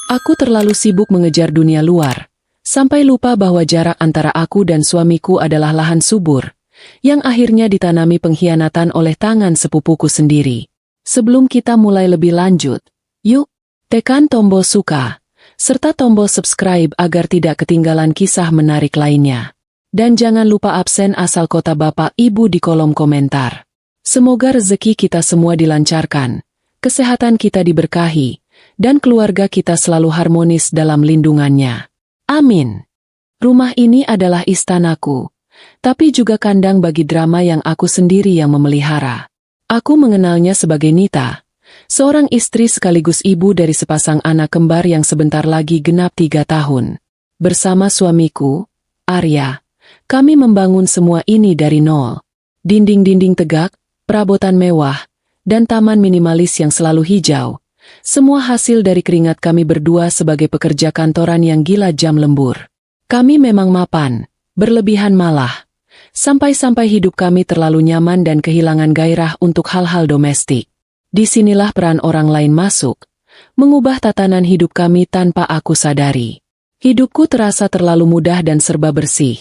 Aku terlalu sibuk mengejar dunia luar, sampai lupa bahwa jarak antara aku dan suamiku adalah lahan subur, yang akhirnya ditanami pengkhianatan oleh tangan sepupuku sendiri. Sebelum kita mulai lebih lanjut, yuk, tekan tombol suka, serta tombol subscribe agar tidak ketinggalan kisah menarik lainnya. Dan jangan lupa absen asal kota Bapak Ibu di kolom komentar. Semoga rezeki kita semua dilancarkan, kesehatan kita diberkahi, dan keluarga kita selalu harmonis dalam lindungannya. Amin. Rumah ini adalah istanaku, tapi juga kandang bagi drama yang aku sendiri yang memelihara. Aku mengenalnya sebagai Nita, seorang istri sekaligus ibu dari sepasang anak kembar yang sebentar lagi genap 3 tahun. Bersama suamiku, Arya, kami membangun semua ini dari nol. Dinding-dinding tegak, perabotan mewah, dan taman minimalis yang selalu hijau. Semua hasil dari keringat kami berdua sebagai pekerja kantoran yang gila jam lembur. Kami memang mapan, berlebihan malah. Sampai-sampai hidup kami terlalu nyaman dan kehilangan gairah untuk hal-hal domestik. Disinilah peran orang lain masuk, mengubah tatanan hidup kami tanpa aku sadari. Hidupku terasa terlalu mudah dan serba bersih,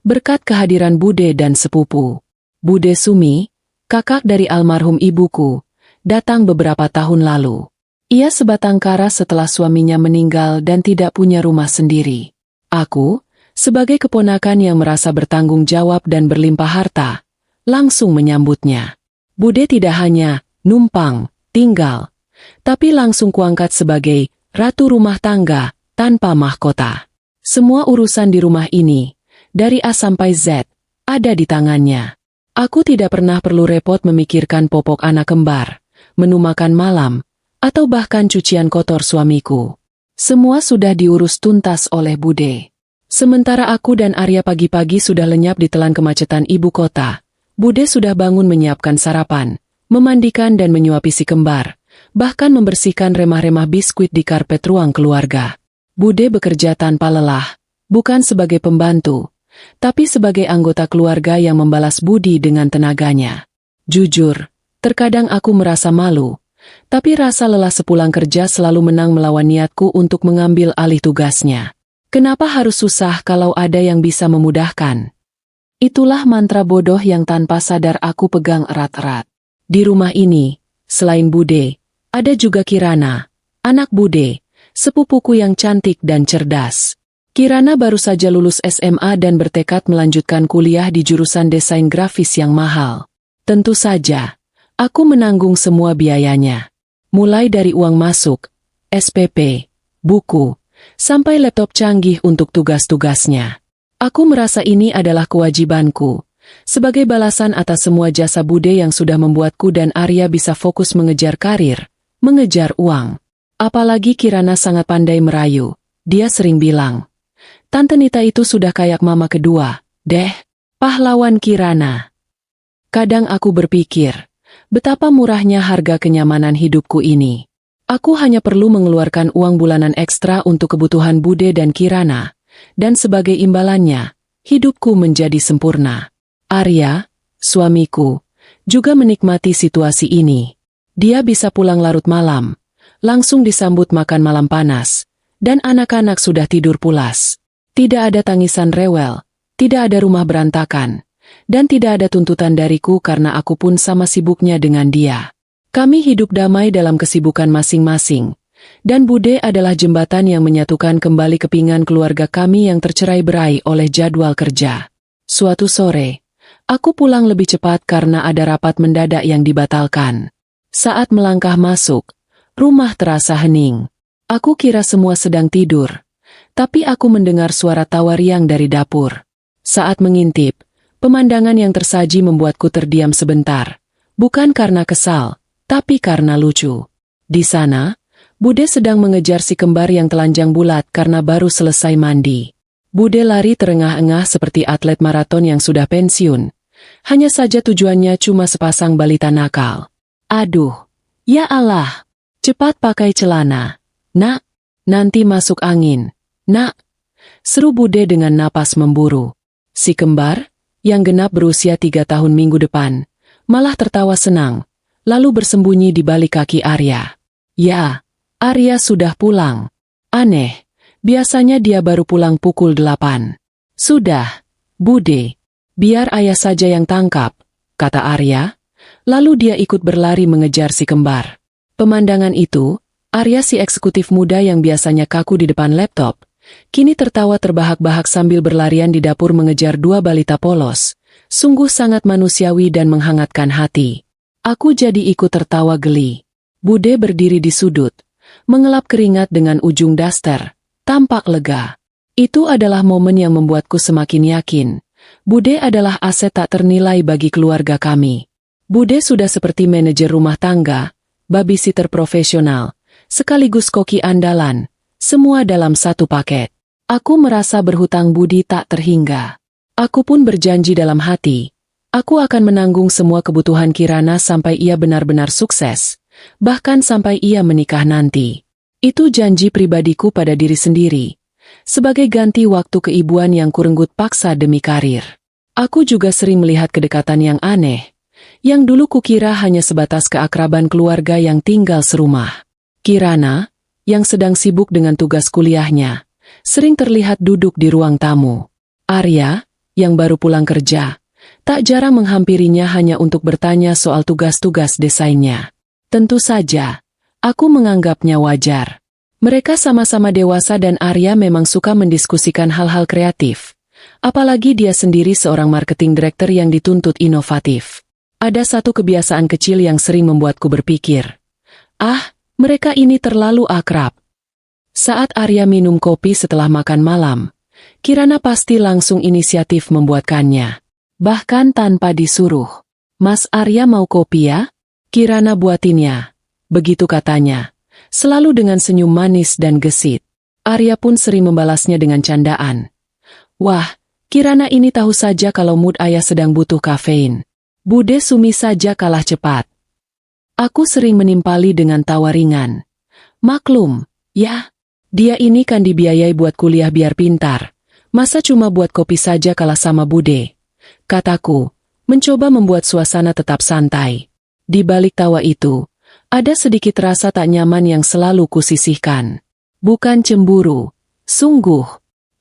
berkat kehadiran Bude dan sepupu. Bude Sumi, kakak dari almarhum ibuku, datang beberapa tahun lalu. Ia sebatang kara setelah suaminya meninggal dan tidak punya rumah sendiri. Aku, sebagai keponakan yang merasa bertanggung jawab dan berlimpah harta, langsung menyambutnya. Bude tidak hanya numpang, tinggal, tapi langsung kuangkat sebagai ratu rumah tangga tanpa mahkota. Semua urusan di rumah ini, dari A sampai Z, ada di tangannya. Aku tidak pernah perlu repot memikirkan popok anak kembar, menu makan malam, atau bahkan cucian kotor suamiku. Semua sudah diurus tuntas oleh Bude. Sementara aku dan Arya pagi-pagi sudah lenyap di telan kemacetan ibu kota, Bude sudah bangun menyiapkan sarapan, memandikan dan menyuapi si kembar, bahkan membersihkan remah-remah biskuit di karpet ruang keluarga. Bude bekerja tanpa lelah, bukan sebagai pembantu, tapi sebagai anggota keluarga yang membalas budi dengan tenaganya. Jujur, terkadang aku merasa malu, tapi rasa lelah sepulang kerja selalu menang melawan niatku untuk mengambil alih tugasnya. Kenapa harus susah kalau ada yang bisa memudahkan? Itulah mantra bodoh yang tanpa sadar aku pegang erat-erat. Di rumah ini, selain Bude, ada juga Kirana, anak Bude, sepupuku yang cantik dan cerdas. Kirana baru saja lulus SMA dan bertekad melanjutkan kuliah di jurusan desain grafis yang mahal. Tentu saja, aku menanggung semua biayanya. Mulai dari uang masuk, SPP, buku, sampai laptop canggih untuk tugas-tugasnya. Aku merasa ini adalah kewajibanku, sebagai balasan atas semua jasa Bude yang sudah membuatku dan Arya bisa fokus mengejar karir, mengejar uang. Apalagi Kirana sangat pandai merayu. Dia sering bilang, "Tante Nita itu sudah kayak mama kedua, deh." Pahlawan Kirana. Kadang aku berpikir, betapa murahnya harga kenyamanan hidupku ini. Aku hanya perlu mengeluarkan uang bulanan ekstra untuk kebutuhan Bude dan Kirana, dan sebagai imbalannya, hidupku menjadi sempurna. Arya, suamiku, juga menikmati situasi ini. Dia bisa pulang larut malam, langsung disambut makan malam panas, dan anak-anak sudah tidur pulas. Tidak ada tangisan rewel, tidak ada rumah berantakan, dan tidak ada tuntutan dariku karena aku pun sama sibuknya dengan dia. Kami hidup damai dalam kesibukan masing-masing, dan Bude adalah jembatan yang menyatukan kembali kepingan keluarga kami yang tercerai-berai oleh jadwal kerja. Suatu sore, aku pulang lebih cepat karena ada rapat mendadak yang dibatalkan. Saat melangkah masuk, rumah terasa hening. Aku kira semua sedang tidur, tapi aku mendengar suara tawa riang dari dapur. Saat mengintip, pemandangan yang tersaji membuatku terdiam sebentar, bukan karena kesal, tapi karena lucu. Di sana, Bude sedang mengejar si kembar yang telanjang bulat karena baru selesai mandi. Bude lari terengah-engah seperti atlet maraton yang sudah pensiun. Hanya saja tujuannya cuma sepasang balita nakal. Aduh, ya Allah, cepat pakai celana. Nak, nanti masuk angin. Nak, seru Bude dengan napas memburu. Si kembar, yang genap berusia 3 tahun minggu depan, malah tertawa senang, lalu bersembunyi di balik kaki Arya. Ya, Arya sudah pulang. Aneh, biasanya dia baru pulang pukul 8. Sudah, Bude, biar ayah saja yang tangkap, kata Arya. Lalu dia ikut berlari mengejar si kembar. Pemandangan itu, Arya si eksekutif muda yang biasanya kaku di depan laptop, kini tertawa terbahak-bahak sambil berlarian di dapur mengejar dua balita polos. Sungguh sangat manusiawi dan menghangatkan hati. Aku jadi ikut tertawa geli. Bude berdiri di sudut, mengelap keringat dengan ujung daster, tampak lega. Itu adalah momen yang membuatku semakin yakin. Bude adalah aset tak ternilai bagi keluarga kami. Bude sudah seperti manajer rumah tangga, babysitter profesional, sekaligus koki andalan, semua dalam satu paket. Aku merasa berhutang budi tak terhingga. Aku pun berjanji dalam hati, aku akan menanggung semua kebutuhan Kirana sampai ia benar-benar sukses, bahkan sampai ia menikah nanti. Itu janji pribadiku pada diri sendiri, sebagai ganti waktu keibuan yang kurenggut paksa demi karir. Aku juga sering melihat kedekatan yang aneh, yang dulu kukira hanya sebatas keakraban keluarga yang tinggal serumah. Kirana, yang sedang sibuk dengan tugas kuliahnya, sering terlihat duduk di ruang tamu. Arya, yang baru pulang kerja, tak jarang menghampirinya hanya untuk bertanya soal tugas-tugas desainnya. Tentu saja, aku menganggapnya wajar. Mereka sama-sama dewasa dan Arya memang suka mendiskusikan hal-hal kreatif. Apalagi dia sendiri seorang marketing director yang dituntut inovatif. Ada satu kebiasaan kecil yang sering membuatku berpikir, mereka ini terlalu akrab. Saat Arya minum kopi setelah makan malam, Kirana pasti langsung inisiatif membuatkannya. Bahkan tanpa disuruh. Mas Arya mau kopi ya? Kirana buatinnya. Begitu katanya. Selalu dengan senyum manis dan gesit. Arya pun sering membalasnya dengan candaan. Wah, Kirana ini tahu saja kalau mood ayah sedang butuh kafein. Bude Sumi saja kalah cepat. Aku sering menimpali dengan tawa ringan. Maklum, ya. Dia ini kan dibiayai buat kuliah biar pintar. Masa cuma buat kopi saja kalah sama Bude? Kataku, mencoba membuat suasana tetap santai. Di balik tawa itu, ada sedikit rasa tak nyaman yang selalu kusisihkan. Bukan cemburu, sungguh.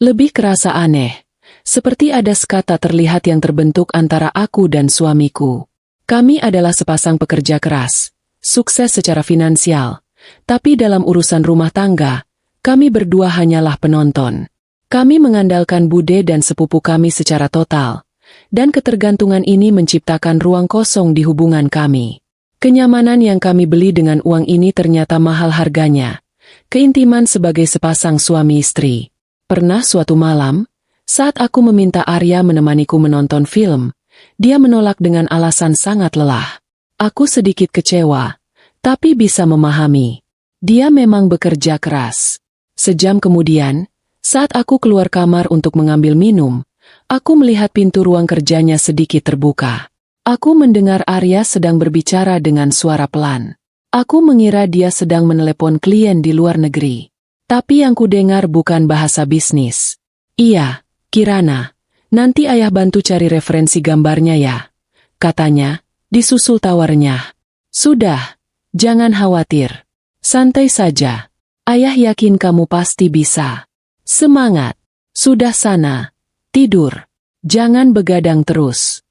Lebih kerasa aneh. Seperti ada sekata terlihat yang terbentuk antara aku dan suamiku. Kami adalah sepasang pekerja keras, sukses secara finansial. Tapi dalam urusan rumah tangga, kami berdua hanyalah penonton. Kami mengandalkan Bude dan sepupu kami secara total, dan ketergantungan ini menciptakan ruang kosong di hubungan kami. Kenyamanan yang kami beli dengan uang ini ternyata mahal harganya. Keintiman sebagai sepasang suami istri. Pernah suatu malam, saat aku meminta Arya menemaniku menonton film, dia menolak dengan alasan sangat lelah. Aku sedikit kecewa, tapi bisa memahami. Dia memang bekerja keras. Sejam kemudian, saat aku keluar kamar untuk mengambil minum, aku melihat pintu ruang kerjanya sedikit terbuka. Aku mendengar Arya sedang berbicara dengan suara pelan. Aku mengira dia sedang menelepon klien di luar negeri. Tapi yang kudengar bukan bahasa bisnis. Iya, Kirana, nanti ayah bantu cari referensi gambarnya ya, katanya, disusul tawarnya. Sudah, jangan khawatir. Santai saja. Ayah yakin kamu pasti bisa. Semangat. Sudah sana. Tidur. Jangan begadang terus.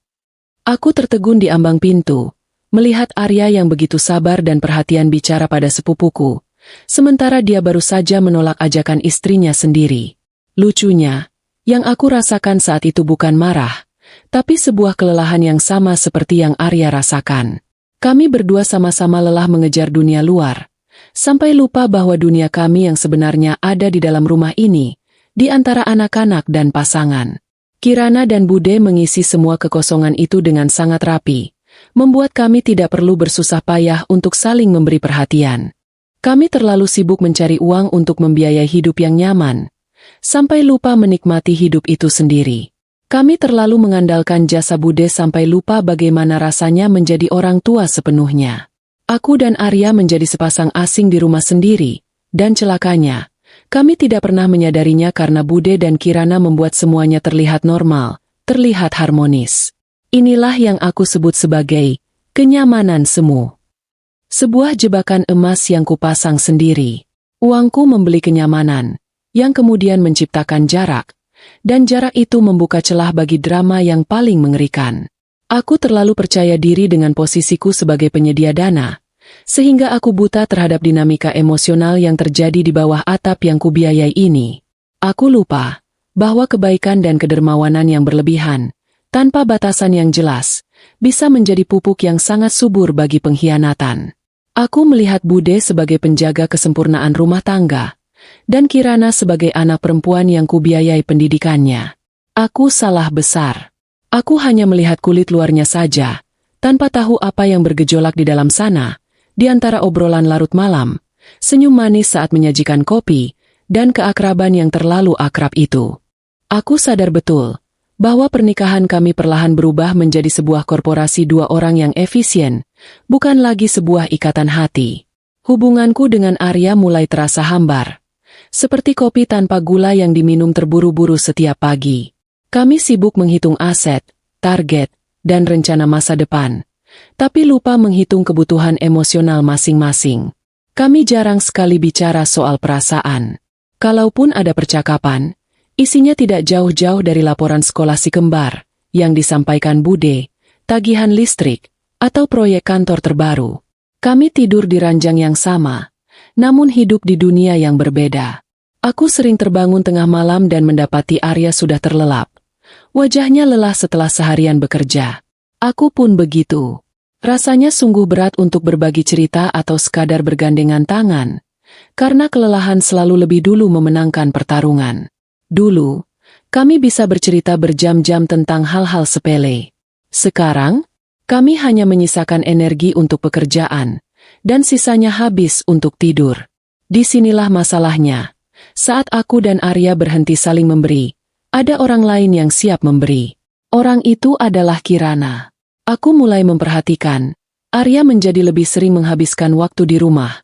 Aku tertegun di ambang pintu, melihat Arya yang begitu sabar dan perhatian bicara pada sepupuku, sementara dia baru saja menolak ajakan istrinya sendiri. Lucunya, yang aku rasakan saat itu bukan marah, tapi sebuah kelelahan yang sama seperti yang Arya rasakan. Kami berdua sama-sama lelah mengejar dunia luar, sampai lupa bahwa dunia kami yang sebenarnya ada di dalam rumah ini, di antara anak-anak dan pasangan. Kirana dan Bude mengisi semua kekosongan itu dengan sangat rapi, membuat kami tidak perlu bersusah payah untuk saling memberi perhatian. Kami terlalu sibuk mencari uang untuk membiayai hidup yang nyaman, sampai lupa menikmati hidup itu sendiri. Kami terlalu mengandalkan jasa Bude sampai lupa bagaimana rasanya menjadi orang tua sepenuhnya. Aku dan Arya menjadi sepasang asing di rumah sendiri, dan celakanya, kami tidak pernah menyadarinya karena Bude dan Kirana membuat semuanya terlihat normal, terlihat harmonis. Inilah yang aku sebut sebagai kenyamanan semu. Sebuah jebakan emas yang kupasang sendiri. Uangku membeli kenyamanan, yang kemudian menciptakan jarak, dan jarak itu membuka celah bagi drama yang paling mengerikan. Aku terlalu percaya diri dengan posisiku sebagai penyedia dana, sehingga aku buta terhadap dinamika emosional yang terjadi di bawah atap yang kubiayai ini. Aku lupa bahwa kebaikan dan kedermawanan yang berlebihan, tanpa batasan yang jelas, bisa menjadi pupuk yang sangat subur bagi pengkhianatan. Aku melihat Bude sebagai penjaga kesempurnaan rumah tangga, dan Kirana sebagai anak perempuan yang kubiayai pendidikannya. Aku salah besar. Aku hanya melihat kulit luarnya saja, tanpa tahu apa yang bergejolak di dalam sana, di antara obrolan larut malam, senyum manis saat menyajikan kopi, dan keakraban yang terlalu akrab itu. Aku sadar betul bahwa pernikahan kami perlahan berubah menjadi sebuah korporasi dua orang yang efisien, bukan lagi sebuah ikatan hati. Hubunganku dengan Arya mulai terasa hambar, seperti kopi tanpa gula yang diminum terburu-buru setiap pagi. Kami sibuk menghitung aset, target, dan rencana masa depan, tapi lupa menghitung kebutuhan emosional masing-masing. Kami jarang sekali bicara soal perasaan. Kalaupun ada percakapan, isinya tidak jauh-jauh dari laporan sekolah si kembar yang disampaikan Bude, tagihan listrik, atau proyek kantor terbaru. Kami tidur di ranjang yang sama, namun hidup di dunia yang berbeda. Aku sering terbangun tengah malam dan mendapati Arya sudah terlelap. Wajahnya lelah setelah seharian bekerja. Aku pun begitu. Rasanya sungguh berat untuk berbagi cerita atau sekadar bergandengan tangan, karena kelelahan selalu lebih dulu memenangkan pertarungan. Dulu, kami bisa bercerita berjam-jam tentang hal-hal sepele. Sekarang, kami hanya menyisakan energi untuk pekerjaan, dan sisanya habis untuk tidur. Disinilah masalahnya. Saat aku dan Arya berhenti saling memberi, ada orang lain yang siap memberi. Orang itu adalah Kirana. Aku mulai memperhatikan, Arya menjadi lebih sering menghabiskan waktu di rumah,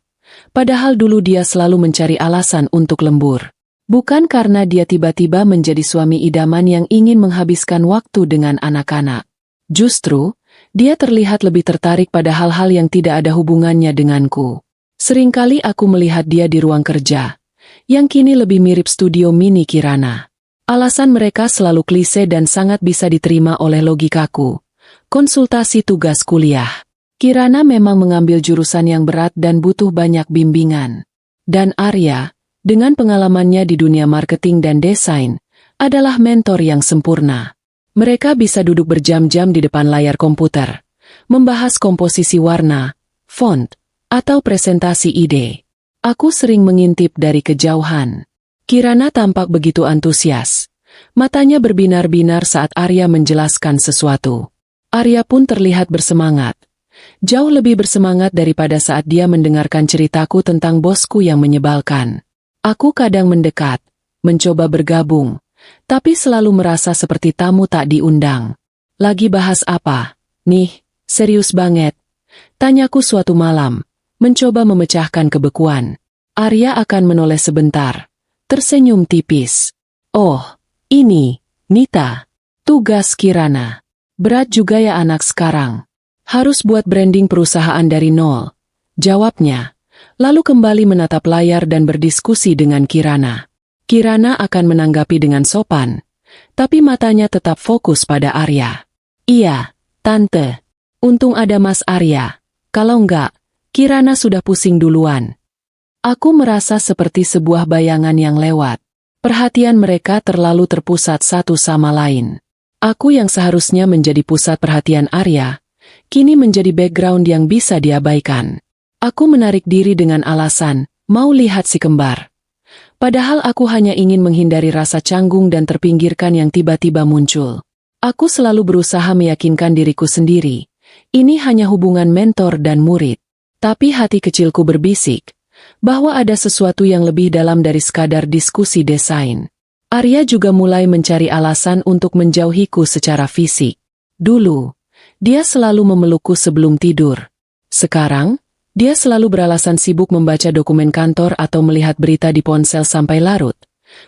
padahal dulu dia selalu mencari alasan untuk lembur. Bukan karena dia tiba-tiba menjadi suami idaman yang ingin menghabiskan waktu dengan anak-anak. Justru, dia terlihat lebih tertarik pada hal-hal yang tidak ada hubungannya denganku. Seringkali aku melihat dia di ruang kerja, yang kini lebih mirip studio mini Kirana. Alasan mereka selalu klise dan sangat bisa diterima oleh logikaku. Konsultasi tugas kuliah. Kirana memang mengambil jurusan yang berat dan butuh banyak bimbingan. Dan Arya, dengan pengalamannya di dunia marketing dan desain, adalah mentor yang sempurna. Mereka bisa duduk berjam-jam di depan layar komputer, membahas komposisi warna, font, atau presentasi ide. Aku sering mengintip dari kejauhan. Kirana tampak begitu antusias. Matanya berbinar-binar saat Arya menjelaskan sesuatu. Arya pun terlihat bersemangat. Jauh lebih bersemangat daripada saat dia mendengarkan ceritaku tentang bosku yang menyebalkan. Aku kadang mendekat, mencoba bergabung, tapi selalu merasa seperti tamu tak diundang. Lagi bahas apa? Nih, serius banget. Tanyaku suatu malam, mencoba memecahkan kebekuan. Arya akan menoleh sebentar, tersenyum tipis. Oh, ini, Nita, tugas Kirana. Berat juga ya anak sekarang. Harus buat branding perusahaan dari nol. Jawabnya, lalu kembali menatap layar dan berdiskusi dengan Kirana. Kirana akan menanggapi dengan sopan, tapi matanya tetap fokus pada Arya. Iya, Tante. Untung ada Mas Arya. Kalau enggak, Kirana sudah pusing duluan. Aku merasa seperti sebuah bayangan yang lewat. Perhatian mereka terlalu terpusat satu sama lain. Aku yang seharusnya menjadi pusat perhatian Arya, kini menjadi background yang bisa diabaikan. Aku menarik diri dengan alasan, mau lihat si kembar. Padahal aku hanya ingin menghindari rasa canggung dan terpinggirkan yang tiba-tiba muncul. Aku selalu berusaha meyakinkan diriku sendiri, ini hanya hubungan mentor dan murid. Tapi hati kecilku berbisik, bahwa ada sesuatu yang lebih dalam dari sekadar diskusi desain. Arya juga mulai mencari alasan untuk menjauhiku secara fisik. Dulu, dia selalu memelukku sebelum tidur. Sekarang, dia selalu beralasan sibuk membaca dokumen kantor atau melihat berita di ponsel sampai larut,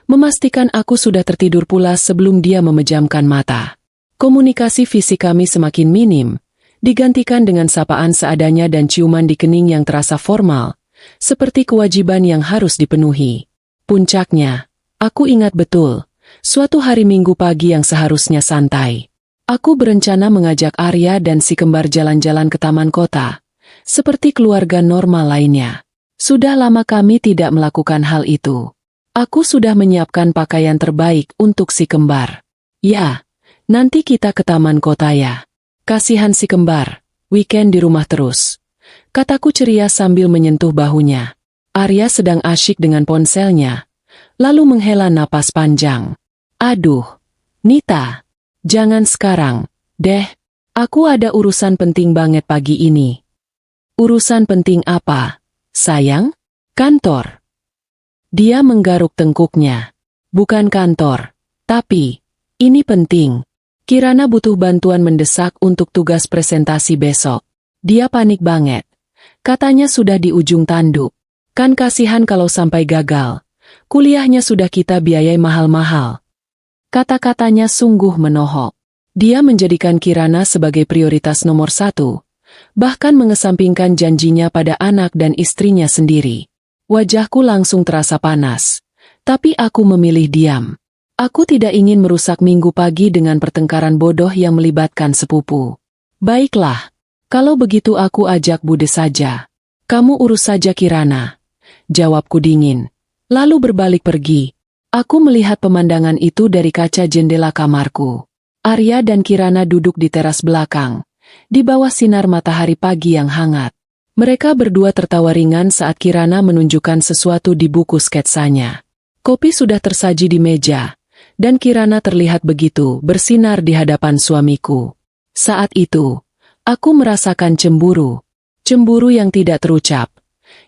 memastikan aku sudah tertidur pula sebelum dia memejamkan mata. Komunikasi fisik kami semakin minim, digantikan dengan sapaan seadanya dan ciuman di kening yang terasa formal, seperti kewajiban yang harus dipenuhi. Puncaknya, aku ingat betul, suatu hari Minggu pagi yang seharusnya santai. Aku berencana mengajak Arya dan si kembar jalan-jalan ke taman kota, seperti keluarga normal lainnya. Sudah lama kami tidak melakukan hal itu. Aku sudah menyiapkan pakaian terbaik untuk si kembar. Ya, nanti kita ke taman kota ya. Kasihan si kembar, weekend di rumah terus. Kataku ceria sambil menyentuh bahunya. Arya sedang asyik dengan ponselnya, lalu menghela napas panjang. Aduh, Nita, jangan sekarang, deh. Aku ada urusan penting banget pagi ini. Urusan penting apa? Sayang, kantor. Dia menggaruk tengkuknya. Bukan kantor, tapi ini penting. Kirana butuh bantuan mendesak untuk tugas presentasi besok. Dia panik banget. Katanya sudah di ujung tanduk. Kan kasihan kalau sampai gagal. Kuliahnya sudah kita biayai mahal-mahal. Kata-katanya sungguh menohok. Dia menjadikan Kirana sebagai prioritas nomor 1. Bahkan mengesampingkan janjinya pada anak dan istrinya sendiri. Wajahku langsung terasa panas. Tapi aku memilih diam. Aku tidak ingin merusak Minggu pagi dengan pertengkaran bodoh yang melibatkan sepupu. Baiklah, kalau begitu aku ajak Bude saja. Kamu urus saja Kirana. Jawabku dingin. Lalu berbalik pergi. Aku melihat pemandangan itu dari kaca jendela kamarku. Arya dan Kirana duduk di teras belakang, di bawah sinar matahari pagi yang hangat. Mereka berdua tertawa ringan saat Kirana menunjukkan sesuatu di buku sketsanya. Kopi sudah tersaji di meja, dan Kirana terlihat begitu bersinar di hadapan suamiku. Saat itu, aku merasakan cemburu. Cemburu yang tidak terucap,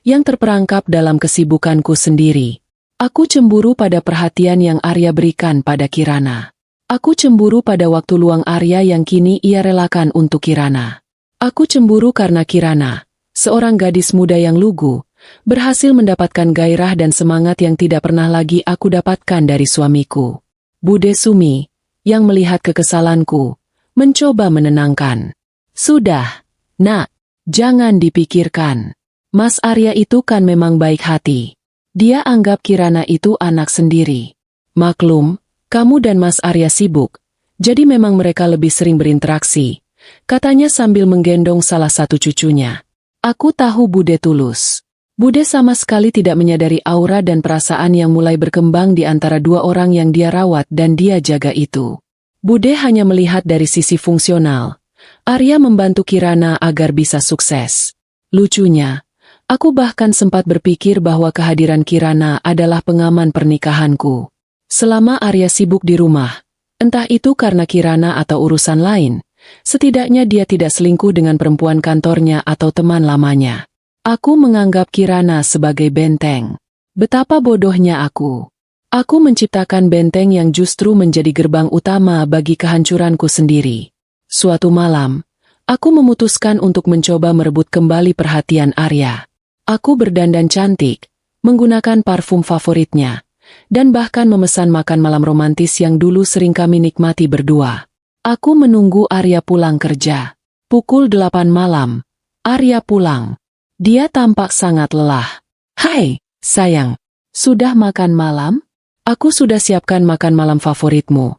yang terperangkap dalam kesibukanku sendiri. Aku cemburu pada perhatian yang Arya berikan pada Kirana. Aku cemburu pada waktu luang Arya yang kini ia relakan untuk Kirana. Aku cemburu karena Kirana, seorang gadis muda yang lugu, berhasil mendapatkan gairah dan semangat yang tidak pernah lagi aku dapatkan dari suamiku. Bude Sumi, yang melihat kekesalanku, mencoba menenangkan. Sudah, nak, jangan dipikirkan. Mas Arya itu kan memang baik hati. Dia anggap Kirana itu anak sendiri. Maklum, kamu dan Mas Arya sibuk, jadi memang mereka lebih sering berinteraksi, katanya sambil menggendong salah satu cucunya. Aku tahu Bude tulus. Bude sama sekali tidak menyadari aura dan perasaan yang mulai berkembang di antara dua orang yang dia rawat dan dia jaga itu. Bude hanya melihat dari sisi fungsional. Arya membantu Kirana agar bisa sukses. Lucunya, aku bahkan sempat berpikir bahwa kehadiran Kirana adalah pengaman pernikahanku. Selama Arya sibuk di rumah, entah itu karena Kirana atau urusan lain, setidaknya dia tidak selingkuh dengan perempuan kantornya atau teman lamanya. Aku menganggap Kirana sebagai benteng. Betapa bodohnya aku. Aku menciptakan benteng yang justru menjadi gerbang utama bagi kehancuranku sendiri. Suatu malam, aku memutuskan untuk mencoba merebut kembali perhatian Arya. Aku berdandan cantik, menggunakan parfum favoritnya, dan bahkan memesan makan malam romantis yang dulu sering kami nikmati berdua. Aku menunggu Arya pulang kerja. Pukul 8 malam, Arya pulang. Dia tampak sangat lelah. Hai, sayang, sudah makan malam? Aku sudah siapkan makan malam favoritmu,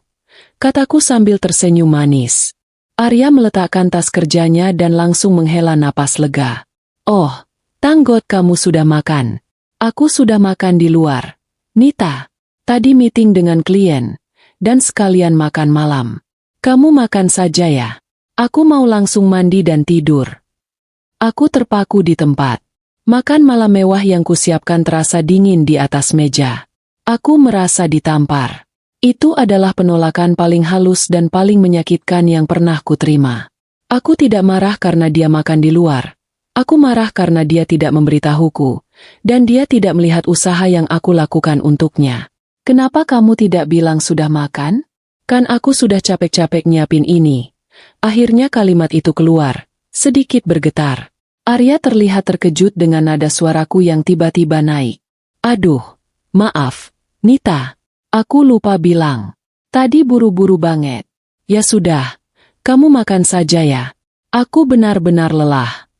kataku sambil tersenyum manis. Arya meletakkan tas kerjanya dan langsung menghela napas lega. Oh, tanggot kamu sudah makan. Aku sudah makan di luar. Nita, tadi meeting dengan klien, dan sekalian makan malam. Kamu makan saja ya. Aku mau langsung mandi dan tidur. Aku terpaku di tempat. Makan malam mewah yang kusiapkan terasa dingin di atas meja. Aku merasa ditampar. Itu adalah penolakan paling halus dan paling menyakitkan yang pernah kuterima. Aku tidak marah karena dia makan di luar. Aku marah karena dia tidak memberitahuku, dan dia tidak melihat usaha yang aku lakukan untuknya. Kenapa kamu tidak bilang sudah makan? Kan aku sudah capek-capek nyiapin ini. Akhirnya kalimat itu keluar, sedikit bergetar. Arya terlihat terkejut dengan nada suaraku yang tiba-tiba naik. Aduh, maaf, Nita. Aku lupa bilang. Tadi buru-buru banget. Ya sudah, kamu makan saja ya. Aku benar-benar lelah.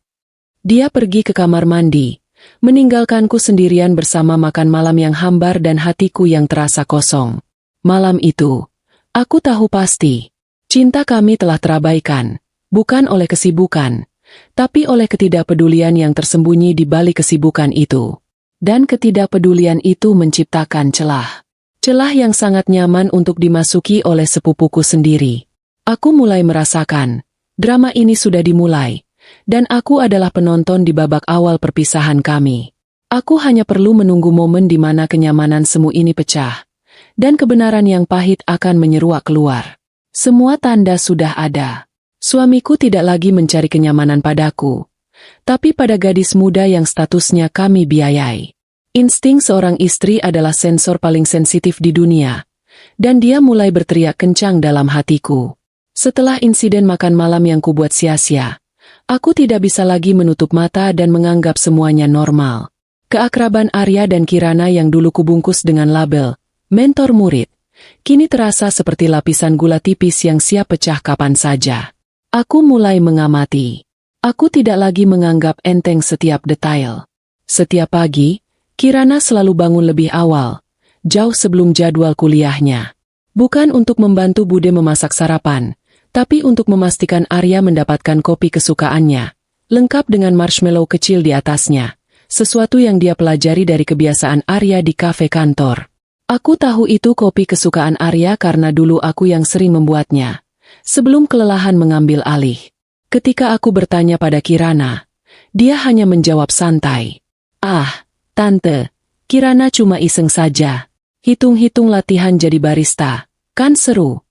Dia pergi ke kamar mandi, meninggalkanku sendirian bersama makan malam yang hambar dan hatiku yang terasa kosong. Malam itu, aku tahu pasti, cinta kami telah terabaikan, bukan oleh kesibukan, tapi oleh ketidakpedulian yang tersembunyi di balik kesibukan itu. Dan ketidakpedulian itu menciptakan celah. Celah yang sangat nyaman untuk dimasuki oleh sepupuku sendiri. Aku mulai merasakan, drama ini sudah dimulai, dan aku adalah penonton di babak awal perpisahan kami. Aku hanya perlu menunggu momen di mana kenyamanan semu ini pecah, dan kebenaran yang pahit akan menyeruak keluar. Semua tanda sudah ada. Suamiku tidak lagi mencari kenyamanan padaku, tapi pada gadis muda yang statusnya kami biayai. Insting seorang istri adalah sensor paling sensitif di dunia, dan dia mulai berteriak kencang dalam hatiku. Setelah insiden makan malam yang kubuat sia-sia, aku tidak bisa lagi menutup mata dan menganggap semuanya normal. Keakraban Arya dan Kirana yang dulu kubungkus dengan label mentor murid, kini terasa seperti lapisan gula tipis yang siap pecah kapan saja. Aku mulai mengamati. Aku tidak lagi menganggap enteng setiap detail. Setiap pagi, Kirana selalu bangun lebih awal, jauh sebelum jadwal kuliahnya. Bukan untuk membantu Bude memasak sarapan, tapi untuk memastikan Arya mendapatkan kopi kesukaannya, lengkap dengan marshmallow kecil di atasnya, sesuatu yang dia pelajari dari kebiasaan Arya di kafe kantor. Aku tahu itu kopi kesukaan Arya karena dulu aku yang sering membuatnya, sebelum kelelahan mengambil alih. Ketika aku bertanya pada Kirana, dia hanya menjawab santai. "Ah, Tante, Kirana cuma iseng saja. Hitung-hitung latihan jadi barista, kan seru?"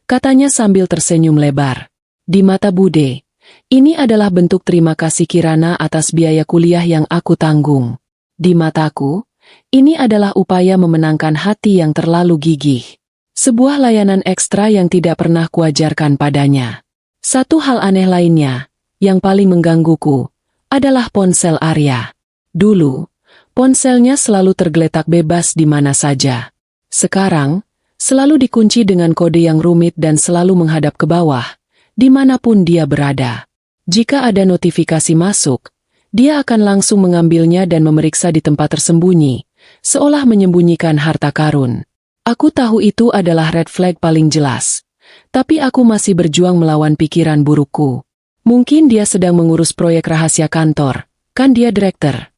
Katanya sambil tersenyum lebar. Di mata Bude, ini adalah bentuk terima kasih Kirana atas biaya kuliah yang aku tanggung. Di mataku, ini adalah upaya memenangkan hati yang terlalu gigih. Sebuah layanan ekstra yang tidak pernah kuajarkan padanya. Satu hal aneh lainnya, yang paling menggangguku, adalah ponsel Arya. Dulu, ponselnya selalu tergeletak bebas di mana saja. Sekarang, selalu dikunci dengan kode yang rumit dan selalu menghadap ke bawah, dimanapun dia berada. Jika ada notifikasi masuk, dia akan langsung mengambilnya dan memeriksa di tempat tersembunyi, seolah menyembunyikan harta karun. Aku tahu itu adalah red flag paling jelas, tapi aku masih berjuang melawan pikiran burukku. Mungkin dia sedang mengurus proyek rahasia kantor, kan dia direktur.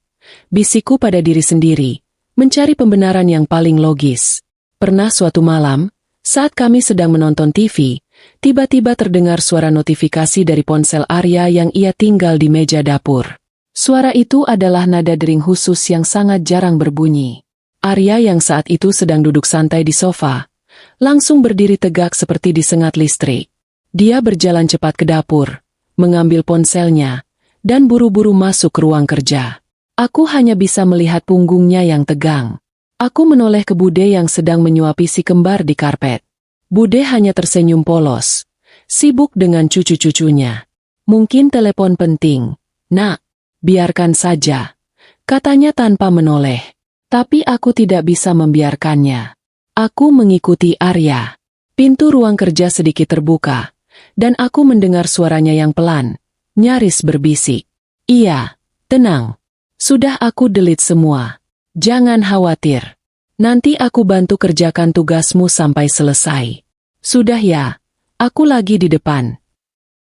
Bisikku pada diri sendiri, mencari pembenaran yang paling logis. Pernah suatu malam, saat kami sedang menonton TV, tiba-tiba terdengar suara notifikasi dari ponsel Arya yang ia tinggal di meja dapur. Suara itu adalah nada dering khusus yang sangat jarang berbunyi. Arya yang saat itu sedang duduk santai di sofa, langsung berdiri tegak seperti disengat listrik. Dia berjalan cepat ke dapur, mengambil ponselnya, dan buru-buru masuk ke ruang kerja. Aku hanya bisa melihat punggungnya yang tegang. Aku menoleh ke Bude yang sedang menyuapi si kembar di karpet. Bude hanya tersenyum polos, sibuk dengan cucu-cucunya. "Mungkin telepon penting, Nak. Biarkan saja," katanya tanpa menoleh. Tapi aku tidak bisa membiarkannya. Aku mengikuti Arya. Pintu ruang kerja sedikit terbuka, dan aku mendengar suaranya yang pelan, nyaris berbisik. "Iya, tenang. Sudah aku delete semua. Jangan khawatir. Nanti aku bantu kerjakan tugasmu sampai selesai." "Sudah ya, aku lagi di depan."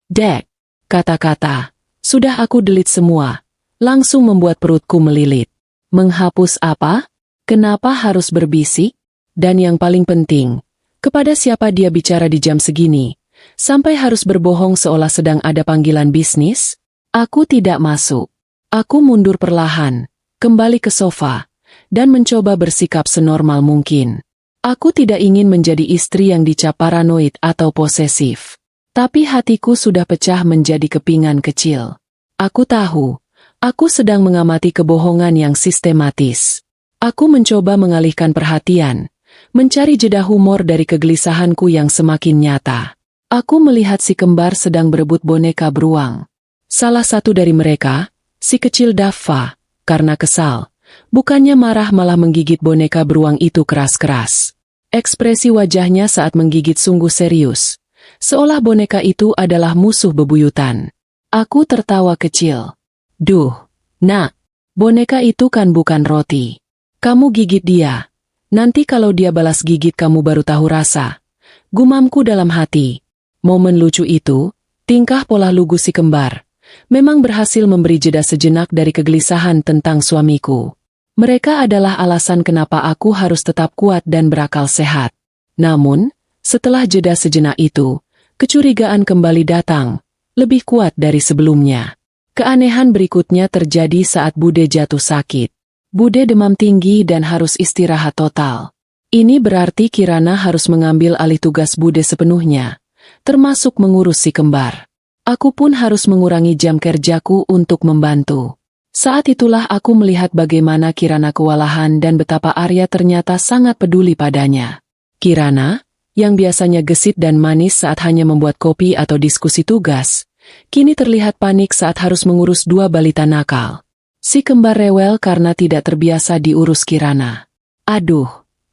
"Dek," kata-kata, "sudah aku delete semua," langsung membuat perutku melilit. Menghapus apa? Kenapa harus berbisik? Dan yang paling penting, kepada siapa dia bicara di jam segini, sampai harus berbohong seolah sedang ada panggilan bisnis? Aku tidak masuk. Aku mundur perlahan, kembali ke sofa, dan mencoba bersikap senormal mungkin. Aku tidak ingin menjadi istri yang dicap paranoid atau posesif. Tapi hatiku sudah pecah menjadi kepingan kecil. Aku tahu, aku sedang mengamati kebohongan yang sistematis. Aku mencoba mengalihkan perhatian, mencari jeda humor dari kegelisahanku yang semakin nyata. Aku melihat si kembar sedang berebut boneka beruang. Salah satu dari mereka, si kecil Daffa, karena kesal, bukannya marah malah menggigit boneka beruang itu keras-keras. Ekspresi wajahnya saat menggigit sungguh serius, seolah boneka itu adalah musuh bebuyutan. Aku tertawa kecil. "Duh, Nak, Boneka itu kan bukan roti. Kamu gigit dia. Nanti kalau dia balas gigit kamu baru tahu rasa. Gumamku dalam hati. Momen lucu itu, tingkah pola lugu si kembar, memang berhasil memberi jeda sejenak dari kegelisahan tentang suamiku. Mereka adalah alasan kenapa aku harus tetap kuat dan berakal sehat. Namun, setelah jeda sejenak itu, kecurigaan kembali datang, lebih kuat dari sebelumnya. Keanehan berikutnya terjadi saat Bude jatuh sakit. Bude demam tinggi dan harus istirahat total. Ini berarti Kirana harus mengambil alih tugas Bude sepenuhnya, termasuk mengurus si kembar. Aku pun harus mengurangi jam kerjaku untuk membantu. Saat itulah aku melihat bagaimana Kirana kewalahan dan betapa Arya ternyata sangat peduli padanya. Kirana, yang biasanya gesit dan manis saat hanya membuat kopi atau diskusi tugas, kini terlihat panik saat harus mengurus dua balita nakal. Si kembar rewel karena tidak terbiasa diurus Kirana. Aduh,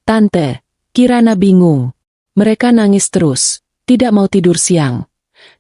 Tante, Kirana bingung. Mereka nangis terus, tidak mau tidur siang,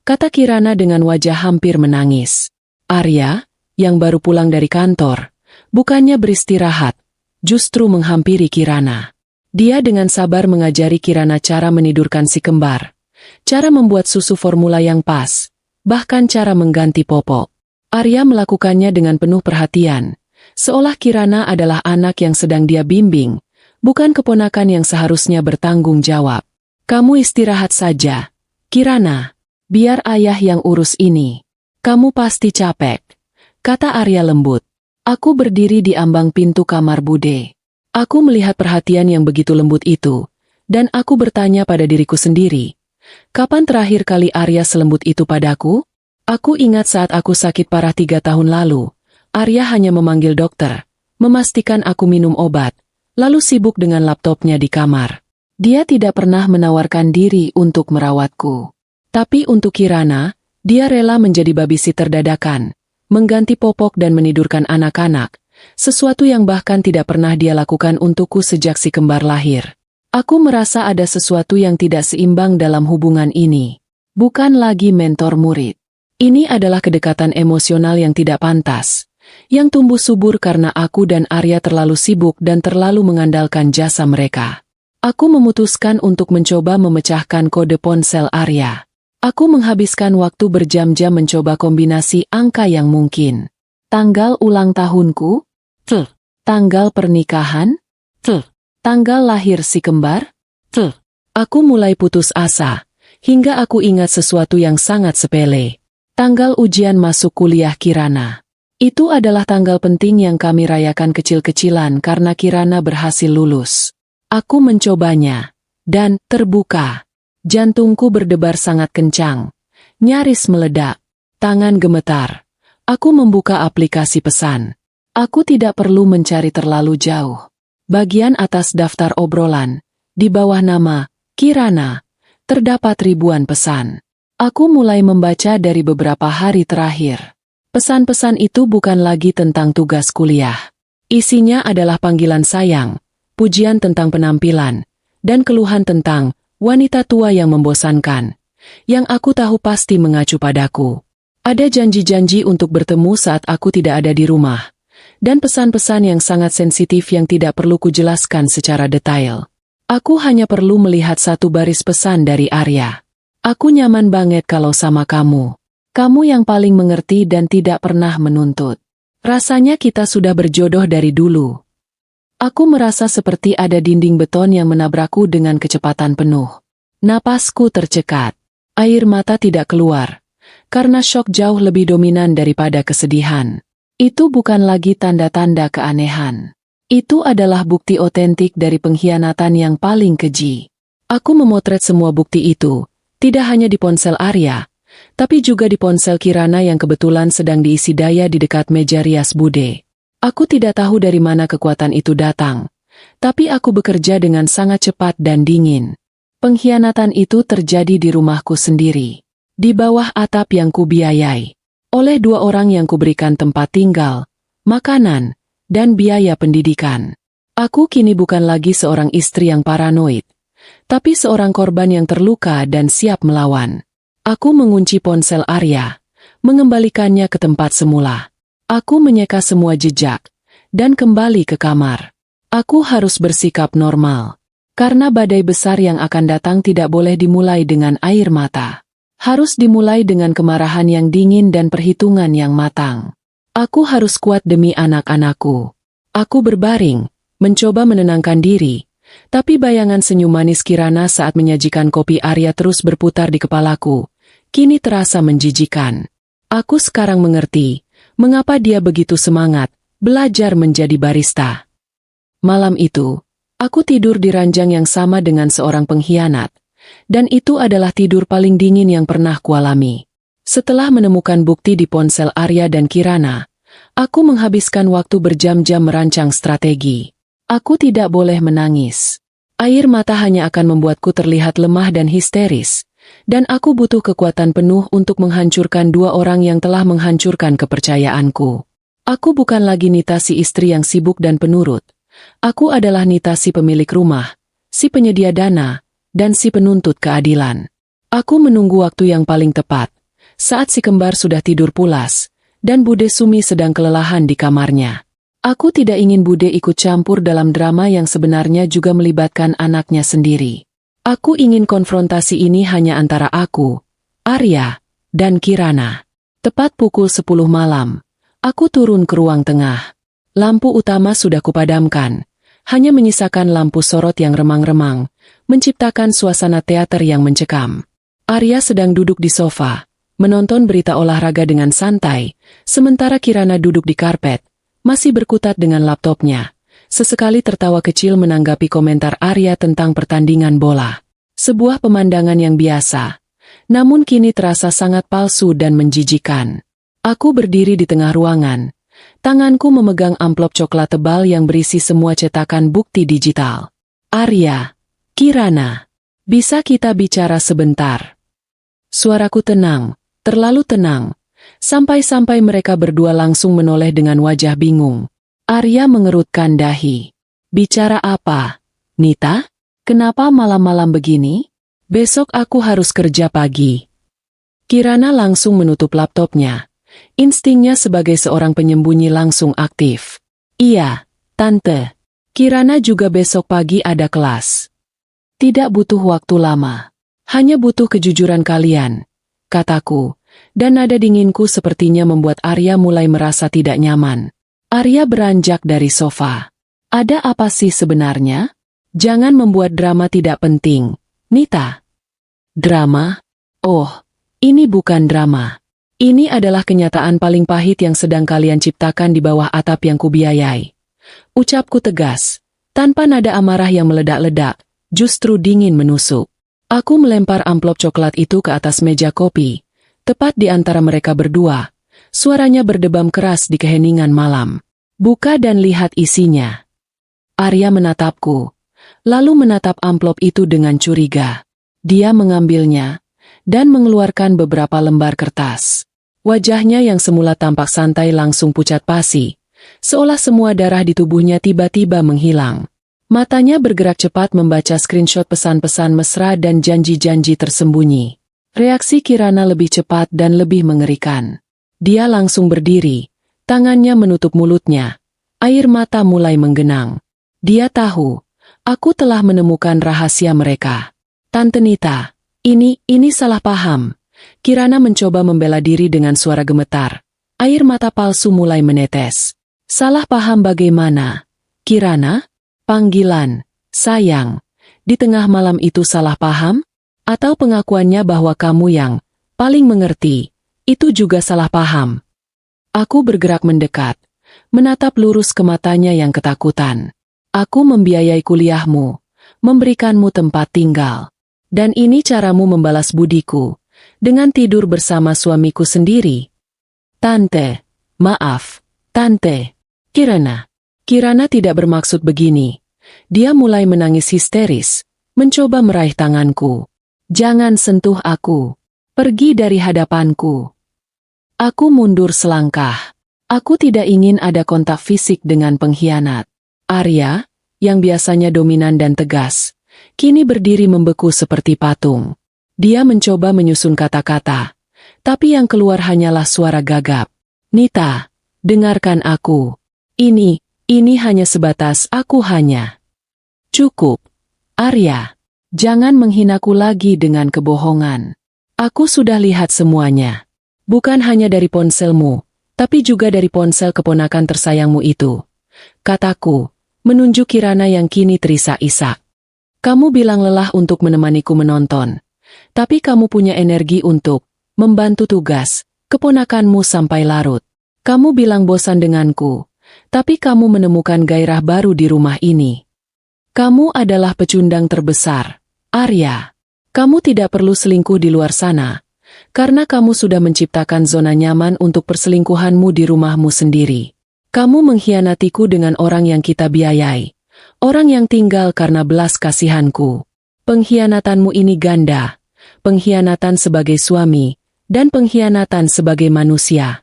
kata Kirana dengan wajah hampir menangis. Arya, yang baru pulang dari kantor, bukannya beristirahat, justru menghampiri Kirana. Dia dengan sabar mengajari Kirana cara menidurkan si kembar, cara membuat susu formula yang pas, bahkan cara mengganti popok. Arya melakukannya dengan penuh perhatian, seolah Kirana adalah anak yang sedang dia bimbing, bukan keponakan yang seharusnya bertanggung jawab. Kamu istirahat saja, Kirana, biar ayah yang urus ini. Kamu pasti capek, kata Arya lembut. Aku berdiri di ambang pintu kamar Bude. Aku melihat perhatian yang begitu lembut itu, dan aku bertanya pada diriku sendiri, kapan terakhir kali Arya selembut itu padaku? Aku ingat saat aku sakit parah 3 tahun lalu, Arya hanya memanggil dokter, memastikan aku minum obat, lalu sibuk dengan laptopnya di kamar. Dia tidak pernah menawarkan diri untuk merawatku. Tapi untuk Kirana, dia rela menjadi babysitter dadakan, mengganti popok dan menidurkan anak-anak, sesuatu yang bahkan tidak pernah dia lakukan untukku sejak si kembar lahir. Aku merasa ada sesuatu yang tidak seimbang dalam hubungan ini. Bukan lagi mentor-murid. Ini adalah kedekatan emosional yang tidak pantas, yang tumbuh subur karena aku dan Arya terlalu sibuk dan terlalu mengandalkan jasa mereka. Aku memutuskan untuk mencoba memecahkan kode ponsel Arya. Aku menghabiskan waktu berjam-jam mencoba kombinasi angka yang mungkin. Tanggal ulang tahunku? Tanggal pernikahan? Tanggal lahir si kembar? Aku mulai putus asa, hingga aku ingat sesuatu yang sangat sepele. Tanggal ujian masuk kuliah Kirana. Itu adalah tanggal penting yang kami rayakan kecil-kecilan karena Kirana berhasil lulus. Aku mencobanya, dan terbuka. Jantungku berdebar sangat kencang, nyaris meledak, tangan gemetar. Aku membuka aplikasi pesan. Aku tidak perlu mencari terlalu jauh. Bagian atas daftar obrolan, di bawah nama Kirana, terdapat ribuan pesan. Aku mulai membaca dari beberapa hari terakhir. Pesan-pesan itu bukan lagi tentang tugas kuliah. Isinya adalah panggilan sayang, pujian tentang penampilan, dan keluhan tentang wanita tua yang membosankan, yang aku tahu pasti mengacu padaku. Ada janji-janji untuk bertemu saat aku tidak ada di rumah, dan pesan-pesan yang sangat sensitif yang tidak perlu kujelaskan secara detail. Aku hanya perlu melihat satu baris pesan dari Arya. Aku nyaman banget kalau sama kamu. Kamu yang paling mengerti dan tidak pernah menuntut. Rasanya kita sudah berjodoh dari dulu. Aku merasa seperti ada dinding beton yang menabrakku dengan kecepatan penuh. Napasku tercekat. Air mata tidak keluar, karena syok jauh lebih dominan daripada kesedihan. Itu bukan lagi tanda-tanda keanehan. Itu adalah bukti otentik dari pengkhianatan yang paling keji. Aku memotret semua bukti itu, tidak hanya di ponsel Arya, tapi juga di ponsel Kirana yang kebetulan sedang diisi daya di dekat meja rias Bude. Aku tidak tahu dari mana kekuatan itu datang, tapi aku bekerja dengan sangat cepat dan dingin. Pengkhianatan itu terjadi di rumahku sendiri, di bawah atap yang kubiayai, oleh 2 orang yang kuberikan tempat tinggal, makanan, dan biaya pendidikan. Aku kini bukan lagi seorang istri yang paranoid, tapi seorang korban yang terluka dan siap melawan. Aku mengunci ponsel Arya, mengembalikannya ke tempat semula. Aku menyeka semua jejak, dan kembali ke kamar. Aku harus bersikap normal. Karena badai besar yang akan datang tidak boleh dimulai dengan air mata. Harus dimulai dengan kemarahan yang dingin dan perhitungan yang matang. Aku harus kuat demi anak-anakku. Aku berbaring, mencoba menenangkan diri. Tapi bayangan senyum manis Kirana saat menyajikan kopi Arya terus berputar di kepalaku. Kini terasa menjijikan. Aku sekarang mengerti, mengapa dia begitu semangat, belajar menjadi barista. Malam itu, aku tidur di ranjang yang sama dengan seorang pengkhianat, dan itu adalah tidur paling dingin yang pernah kualami. Setelah menemukan bukti di ponsel Arya dan Kirana, aku menghabiskan waktu berjam-jam merancang strategi. Aku tidak boleh menangis. Air mata hanya akan membuatku terlihat lemah dan histeris, dan aku butuh kekuatan penuh untuk menghancurkan dua orang yang telah menghancurkan kepercayaanku. Aku bukan lagi Nita si istri yang sibuk dan penurut. Aku adalah Nita si pemilik rumah, si penyedia dana, dan si penuntut keadilan. Aku menunggu waktu yang paling tepat, saat si kembar sudah tidur pulas, dan Bude Sumi sedang kelelahan di kamarnya. Aku tidak ingin Bude ikut campur dalam drama yang sebenarnya juga melibatkan anaknya sendiri. Aku ingin konfrontasi ini hanya antara aku, Arya, dan Kirana. Tepat pukul 10 malam, aku turun ke ruang tengah. Lampu utama sudah kupadamkan, hanya menyisakan lampu sorot yang remang-remang, menciptakan suasana teater yang mencekam. Arya sedang duduk di sofa, menonton berita olahraga dengan santai, sementara Kirana duduk di karpet, masih berkutat dengan laptopnya. Sesekali tertawa kecil menanggapi komentar Arya tentang pertandingan bola. Sebuah pemandangan yang biasa, namun kini terasa sangat palsu dan menjijikan. Aku berdiri di tengah ruangan. Tanganku memegang amplop coklat tebal yang berisi semua cetakan bukti digital. Arya, Kirana, bisa kita bicara sebentar? Suaraku tenang, terlalu tenang, sampai-sampai mereka berdua langsung menoleh dengan wajah bingung. Arya mengerutkan dahi. Bicara apa? Nita? Kenapa malam-malam begini? Besok aku harus kerja pagi. Kirana langsung menutup laptopnya. Instingnya sebagai seorang penyembunyi langsung aktif. Iya, Tante. Kirana juga besok pagi ada kelas. Tidak butuh waktu lama. Hanya butuh kejujuran kalian, kataku, dan nada dinginku sepertinya membuat Arya mulai merasa tidak nyaman. Arya beranjak dari sofa. Ada apa sih sebenarnya? Jangan membuat drama tidak penting, Nita. Drama? Oh, ini bukan drama. Ini adalah kenyataan paling pahit yang sedang kalian ciptakan di bawah atap yang kubiayai. Ucapku tegas, tanpa nada amarah yang meledak-ledak, justru dingin menusuk. Aku melempar amplop coklat itu ke atas meja kopi, tepat di antara mereka berdua. Suaranya berdebam keras di keheningan malam. Buka dan lihat isinya. Arya menatapku, lalu menatap amplop itu dengan curiga. Dia mengambilnya, dan mengeluarkan beberapa lembar kertas. Wajahnya yang semula tampak santai langsung pucat pasi, seolah semua darah di tubuhnya tiba-tiba menghilang. Matanya bergerak cepat membaca screenshot pesan-pesan mesra dan janji-janji tersembunyi. Reaksi Kirana lebih cepat dan lebih mengerikan. Dia langsung berdiri, tangannya menutup mulutnya. Air mata mulai menggenang. Dia tahu, aku telah menemukan rahasia mereka. Tante Nita, ini salah paham. Kirana mencoba membela diri dengan suara gemetar. Air mata palsu mulai menetes. Salah paham bagaimana? Kirana? Panggilan, sayang. Di tengah malam itu salah paham? Atau pengakuannya bahwa kamu yang paling mengerti, itu juga salah paham? Aku bergerak mendekat, menatap lurus ke matanya yang ketakutan. Aku membiayai kuliahmu, memberikanmu tempat tinggal. Dan ini caramu membalas budiku. Dengan tidur bersama suamiku sendiri. Tante, maaf, Tante. Kirana tidak bermaksud begini. Dia mulai menangis histeris, mencoba meraih tanganku. Jangan sentuh aku. Pergi dari hadapanku. Aku mundur selangkah. Aku tidak ingin ada kontak fisik dengan pengkhianat. Arya, yang biasanya dominan dan tegas, kini berdiri membeku seperti patung. Dia mencoba menyusun kata-kata, tapi yang keluar hanyalah suara gagap. Nita, dengarkan aku. Ini Ini hanya sebatas aku hanya. Cukup. Arya, jangan menghinaku lagi dengan kebohongan. Aku sudah lihat semuanya. Bukan hanya dari ponselmu, tapi juga dari ponsel keponakan tersayangmu itu. Kataku, menunjuk Kirana yang kini terisak-isak. Kamu bilang lelah untuk menemaniku menonton. Tapi kamu punya energi untuk membantu tugas keponakanmu sampai larut. Kamu bilang bosan denganku, tapi kamu menemukan gairah baru di rumah ini. Kamu adalah pecundang terbesar, Arya. Kamu tidak perlu selingkuh di luar sana, karena kamu sudah menciptakan zona nyaman untuk perselingkuhanmu di rumahmu sendiri. Kamu mengkhianatiku dengan orang yang kita biayai, orang yang tinggal karena belas kasihanku. Pengkhianatanmu ini ganda, pengkhianatan sebagai suami, dan pengkhianatan sebagai manusia.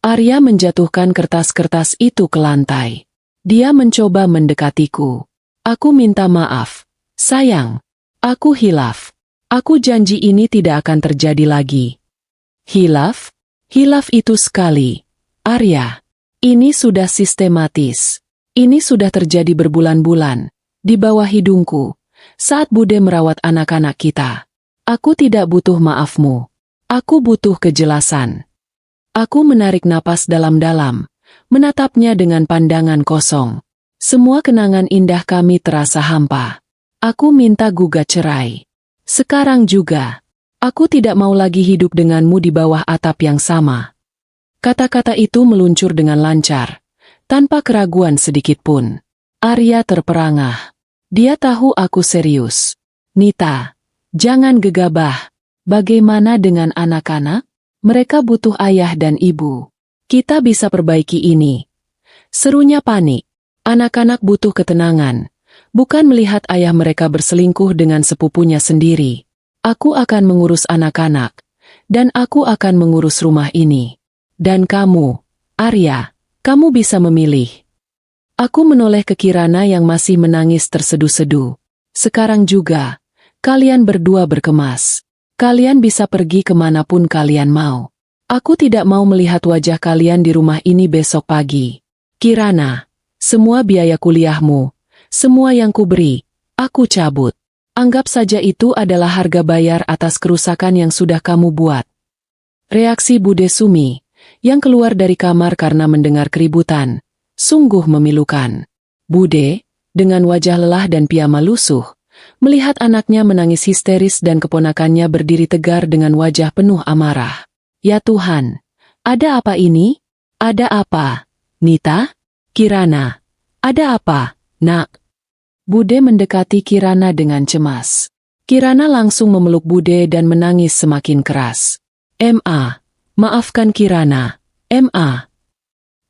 Arya menjatuhkan kertas-kertas itu ke lantai. Dia mencoba mendekatiku. Aku minta maaf. Sayang, aku hilaf. Aku janji ini tidak akan terjadi lagi. Hilaf? Hilaf itu sekali. Arya, ini sudah sistematis. Ini sudah terjadi berbulan-bulan, di bawah hidungku, saat Bude merawat anak-anak kita. Aku tidak butuh maafmu. Aku butuh kejelasan. Aku menarik napas dalam-dalam, menatapnya dengan pandangan kosong. Semua kenangan indah kami terasa hampa. Aku minta gugat cerai. Sekarang juga. Aku tidak mau lagi hidup denganmu di bawah atap yang sama. Kata-kata itu meluncur dengan lancar, tanpa keraguan sedikitpun. Arya terperangah. Dia tahu aku serius. Nita, jangan gegabah. Bagaimana dengan anak-anak? Mereka butuh ayah dan ibu. Kita bisa perbaiki ini. Serunya panik. Anak-anak butuh ketenangan, bukan melihat ayah mereka berselingkuh dengan sepupunya sendiri. Aku akan mengurus anak-anak, dan aku akan mengurus rumah ini. Dan kamu, Arya, kamu bisa memilih. Aku menoleh ke Kirana yang masih menangis terseduh-seduh. Sekarang juga, kalian berdua berkemas. Kalian bisa pergi kemanapun kalian mau. Aku tidak mau melihat wajah kalian di rumah ini besok pagi. Kirana, semua biaya kuliahmu, semua yang kuberi, aku cabut. Anggap saja itu adalah harga bayar atas kerusakan yang sudah kamu buat. Reaksi Bude Sumi, yang keluar dari kamar karena mendengar keributan, sungguh memilukan. Bude, dengan wajah lelah dan piyama lusuh, melihat anaknya menangis histeris dan keponakannya berdiri tegar dengan wajah penuh amarah. Ya Tuhan, ada apa ini? Ada apa? Nita? Kirana? Ada apa, nak? Bude mendekati Kirana dengan cemas. Kirana langsung memeluk Bude dan menangis semakin keras. Maafkan Kirana.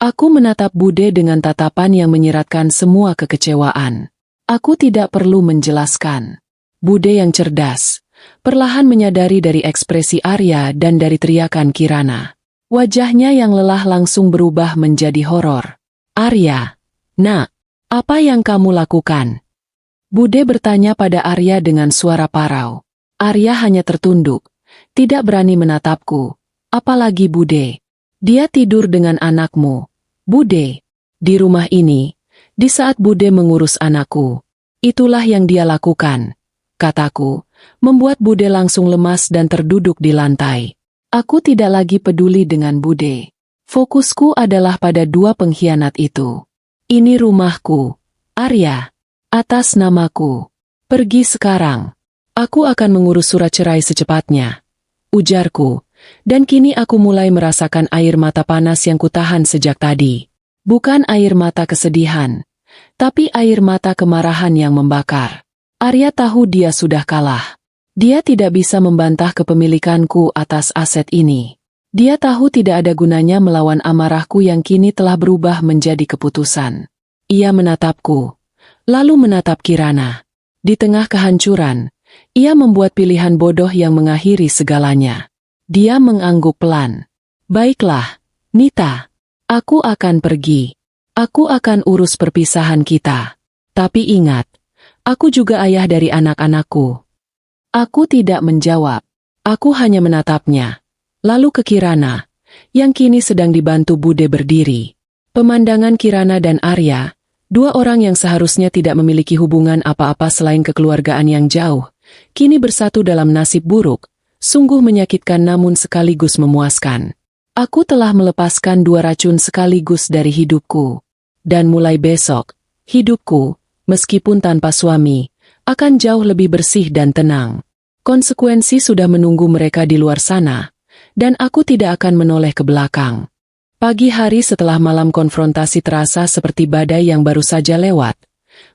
Aku menatap Bude dengan tatapan yang menyiratkan semua kekecewaan. Aku tidak perlu menjelaskan. Bude yang cerdas, perlahan menyadari dari ekspresi Arya dan dari teriakan Kirana. Wajahnya yang lelah langsung berubah menjadi horor. Arya, nak, apa yang kamu lakukan? Bude bertanya pada Arya dengan suara parau. Arya hanya tertunduk, tidak berani menatapku. Apalagi Bude. Dia tidur dengan anakmu. Bude, di rumah ini, di saat Bude mengurus anakku. Itulah yang dia lakukan, kataku, membuat Bude langsung lemas dan terduduk di lantai. Aku tidak lagi peduli dengan Bude. Fokusku adalah pada dua pengkhianat itu. Ini rumahku, Arya, atas namaku. Pergi sekarang. Aku akan mengurus surat cerai secepatnya, ujarku, dan kini aku mulai merasakan air mata panas yang kutahan sejak tadi. Bukan air mata kesedihan, tapi air mata kemarahan yang membakar. Arya tahu dia sudah kalah. Dia tidak bisa membantah kepemilikanku atas aset ini. Dia tahu tidak ada gunanya melawan amarahku yang kini telah berubah menjadi keputusan. Ia menatapku, lalu menatap Kirana. Di tengah kehancuran, ia membuat pilihan bodoh yang mengakhiri segalanya. Dia mengangguk pelan. Baiklah, Nita, aku akan pergi. Aku akan urus perpisahan kita. Tapi ingat, aku juga ayah dari anak-anakku. Aku tidak menjawab. Aku hanya menatapnya. Lalu ke Kirana, yang kini sedang dibantu Bude berdiri. Pemandangan Kirana dan Arya, dua orang yang seharusnya tidak memiliki hubungan apa-apa selain kekeluargaan yang jauh, kini bersatu dalam nasib buruk, sungguh menyakitkan namun sekaligus memuaskan. Aku telah melepaskan dua racun sekaligus dari hidupku. Dan mulai besok, hidupku, meskipun tanpa suami, akan jauh lebih bersih dan tenang. Konsekuensi sudah menunggu mereka di luar sana, dan aku tidak akan menoleh ke belakang. Pagi hari setelah malam konfrontasi terasa seperti badai yang baru saja lewat,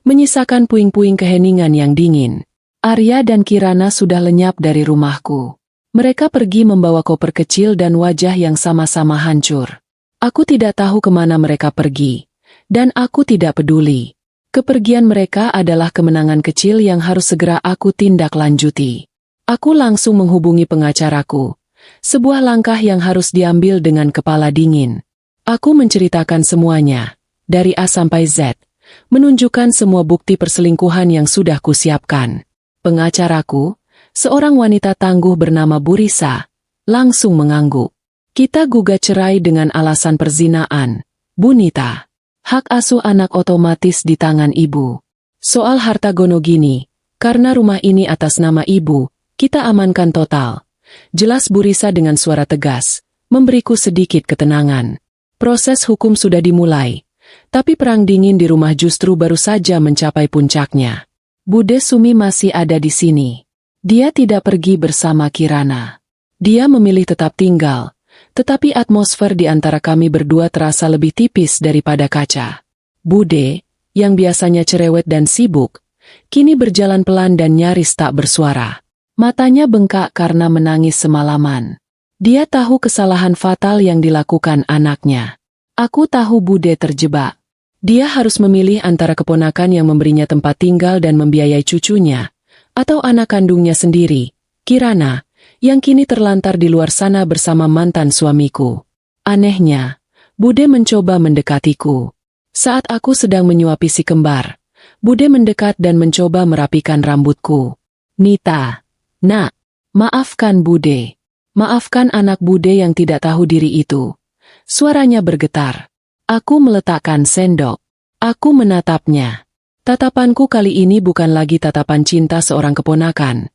menyisakan puing-puing keheningan yang dingin. Arya dan Kirana sudah lenyap dari rumahku. Mereka pergi membawa koper kecil dan wajah yang sama-sama hancur. Aku tidak tahu kemana mereka pergi, dan aku tidak peduli. Kepergian mereka adalah kemenangan kecil yang harus segera aku tindak lanjuti. Aku langsung menghubungi pengacaraku. Sebuah langkah yang harus diambil dengan kepala dingin. Aku menceritakan semuanya, dari A sampai Z, menunjukkan semua bukti perselingkuhan yang sudah kusiapkan. Pengacaraku, seorang wanita tangguh bernama Burisa, langsung mengangguk. Kita gugat cerai dengan alasan perzinaan, Bu Nita. Hak asuh anak otomatis di tangan ibu. Soal harta gono gini, karena rumah ini atas nama ibu, kita amankan total. Jelas Burisa dengan suara tegas, memberiku sedikit ketenangan. Proses hukum sudah dimulai, tapi perang dingin di rumah justru baru saja mencapai puncaknya. Bude Sumi masih ada di sini. Dia tidak pergi bersama Kirana. Dia memilih tetap tinggal, tetapi atmosfer di antara kami berdua terasa lebih tipis daripada kaca. Bude, yang biasanya cerewet dan sibuk, kini berjalan pelan dan nyaris tak bersuara. Matanya bengkak karena menangis semalaman. Dia tahu kesalahan fatal yang dilakukan anaknya. Aku tahu Bude terjebak. Dia harus memilih antara keponakan yang memberinya tempat tinggal dan membiayai cucunya, atau anak kandungnya sendiri, Kirana, yang kini terlantar di luar sana bersama mantan suamiku. Anehnya, Bude mencoba mendekatiku. Saat aku sedang menyuapi si kembar, Bude mendekat dan mencoba merapikan rambutku. Nita. Nak, maafkan Bude. Maafkan anak Bude yang tidak tahu diri itu. Suaranya bergetar. Aku meletakkan sendok. Aku menatapnya. Tatapanku kali ini bukan lagi tatapan cinta seorang keponakan,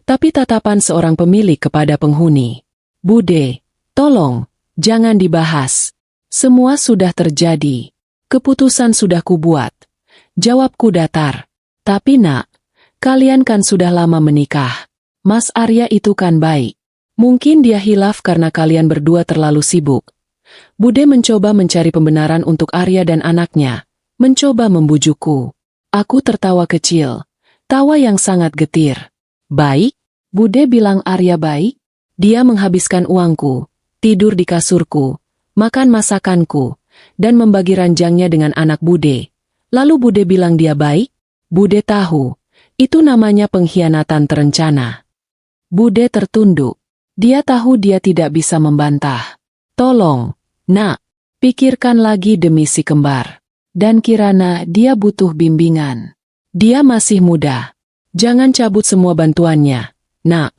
tapi tatapan seorang pemilik kepada penghuni. Bude, tolong, jangan dibahas. Semua sudah terjadi. Keputusan sudah kubuat. Jawabku datar. Tapi nak, kalian kan sudah lama menikah. Mas Arya itu kan baik. Mungkin dia hilaf karena kalian berdua terlalu sibuk. Bude mencoba mencari pembenaran untuk Arya dan anaknya, mencoba membujukku. Aku tertawa kecil, tawa yang sangat getir. Baik? Bude bilang Arya baik? Dia menghabiskan uangku, tidur di kasurku, makan masakanku, dan membagi ranjangnya dengan anak Bude. Lalu Bude bilang dia baik? Bude tahu, itu namanya pengkhianatan terencana. Bude tertunduk. Dia tahu dia tidak bisa membantah. Tolong, nak, pikirkan lagi demi si kembar. Dan Kirana, dia butuh bimbingan. Dia masih muda. Jangan cabut semua bantuannya, nak.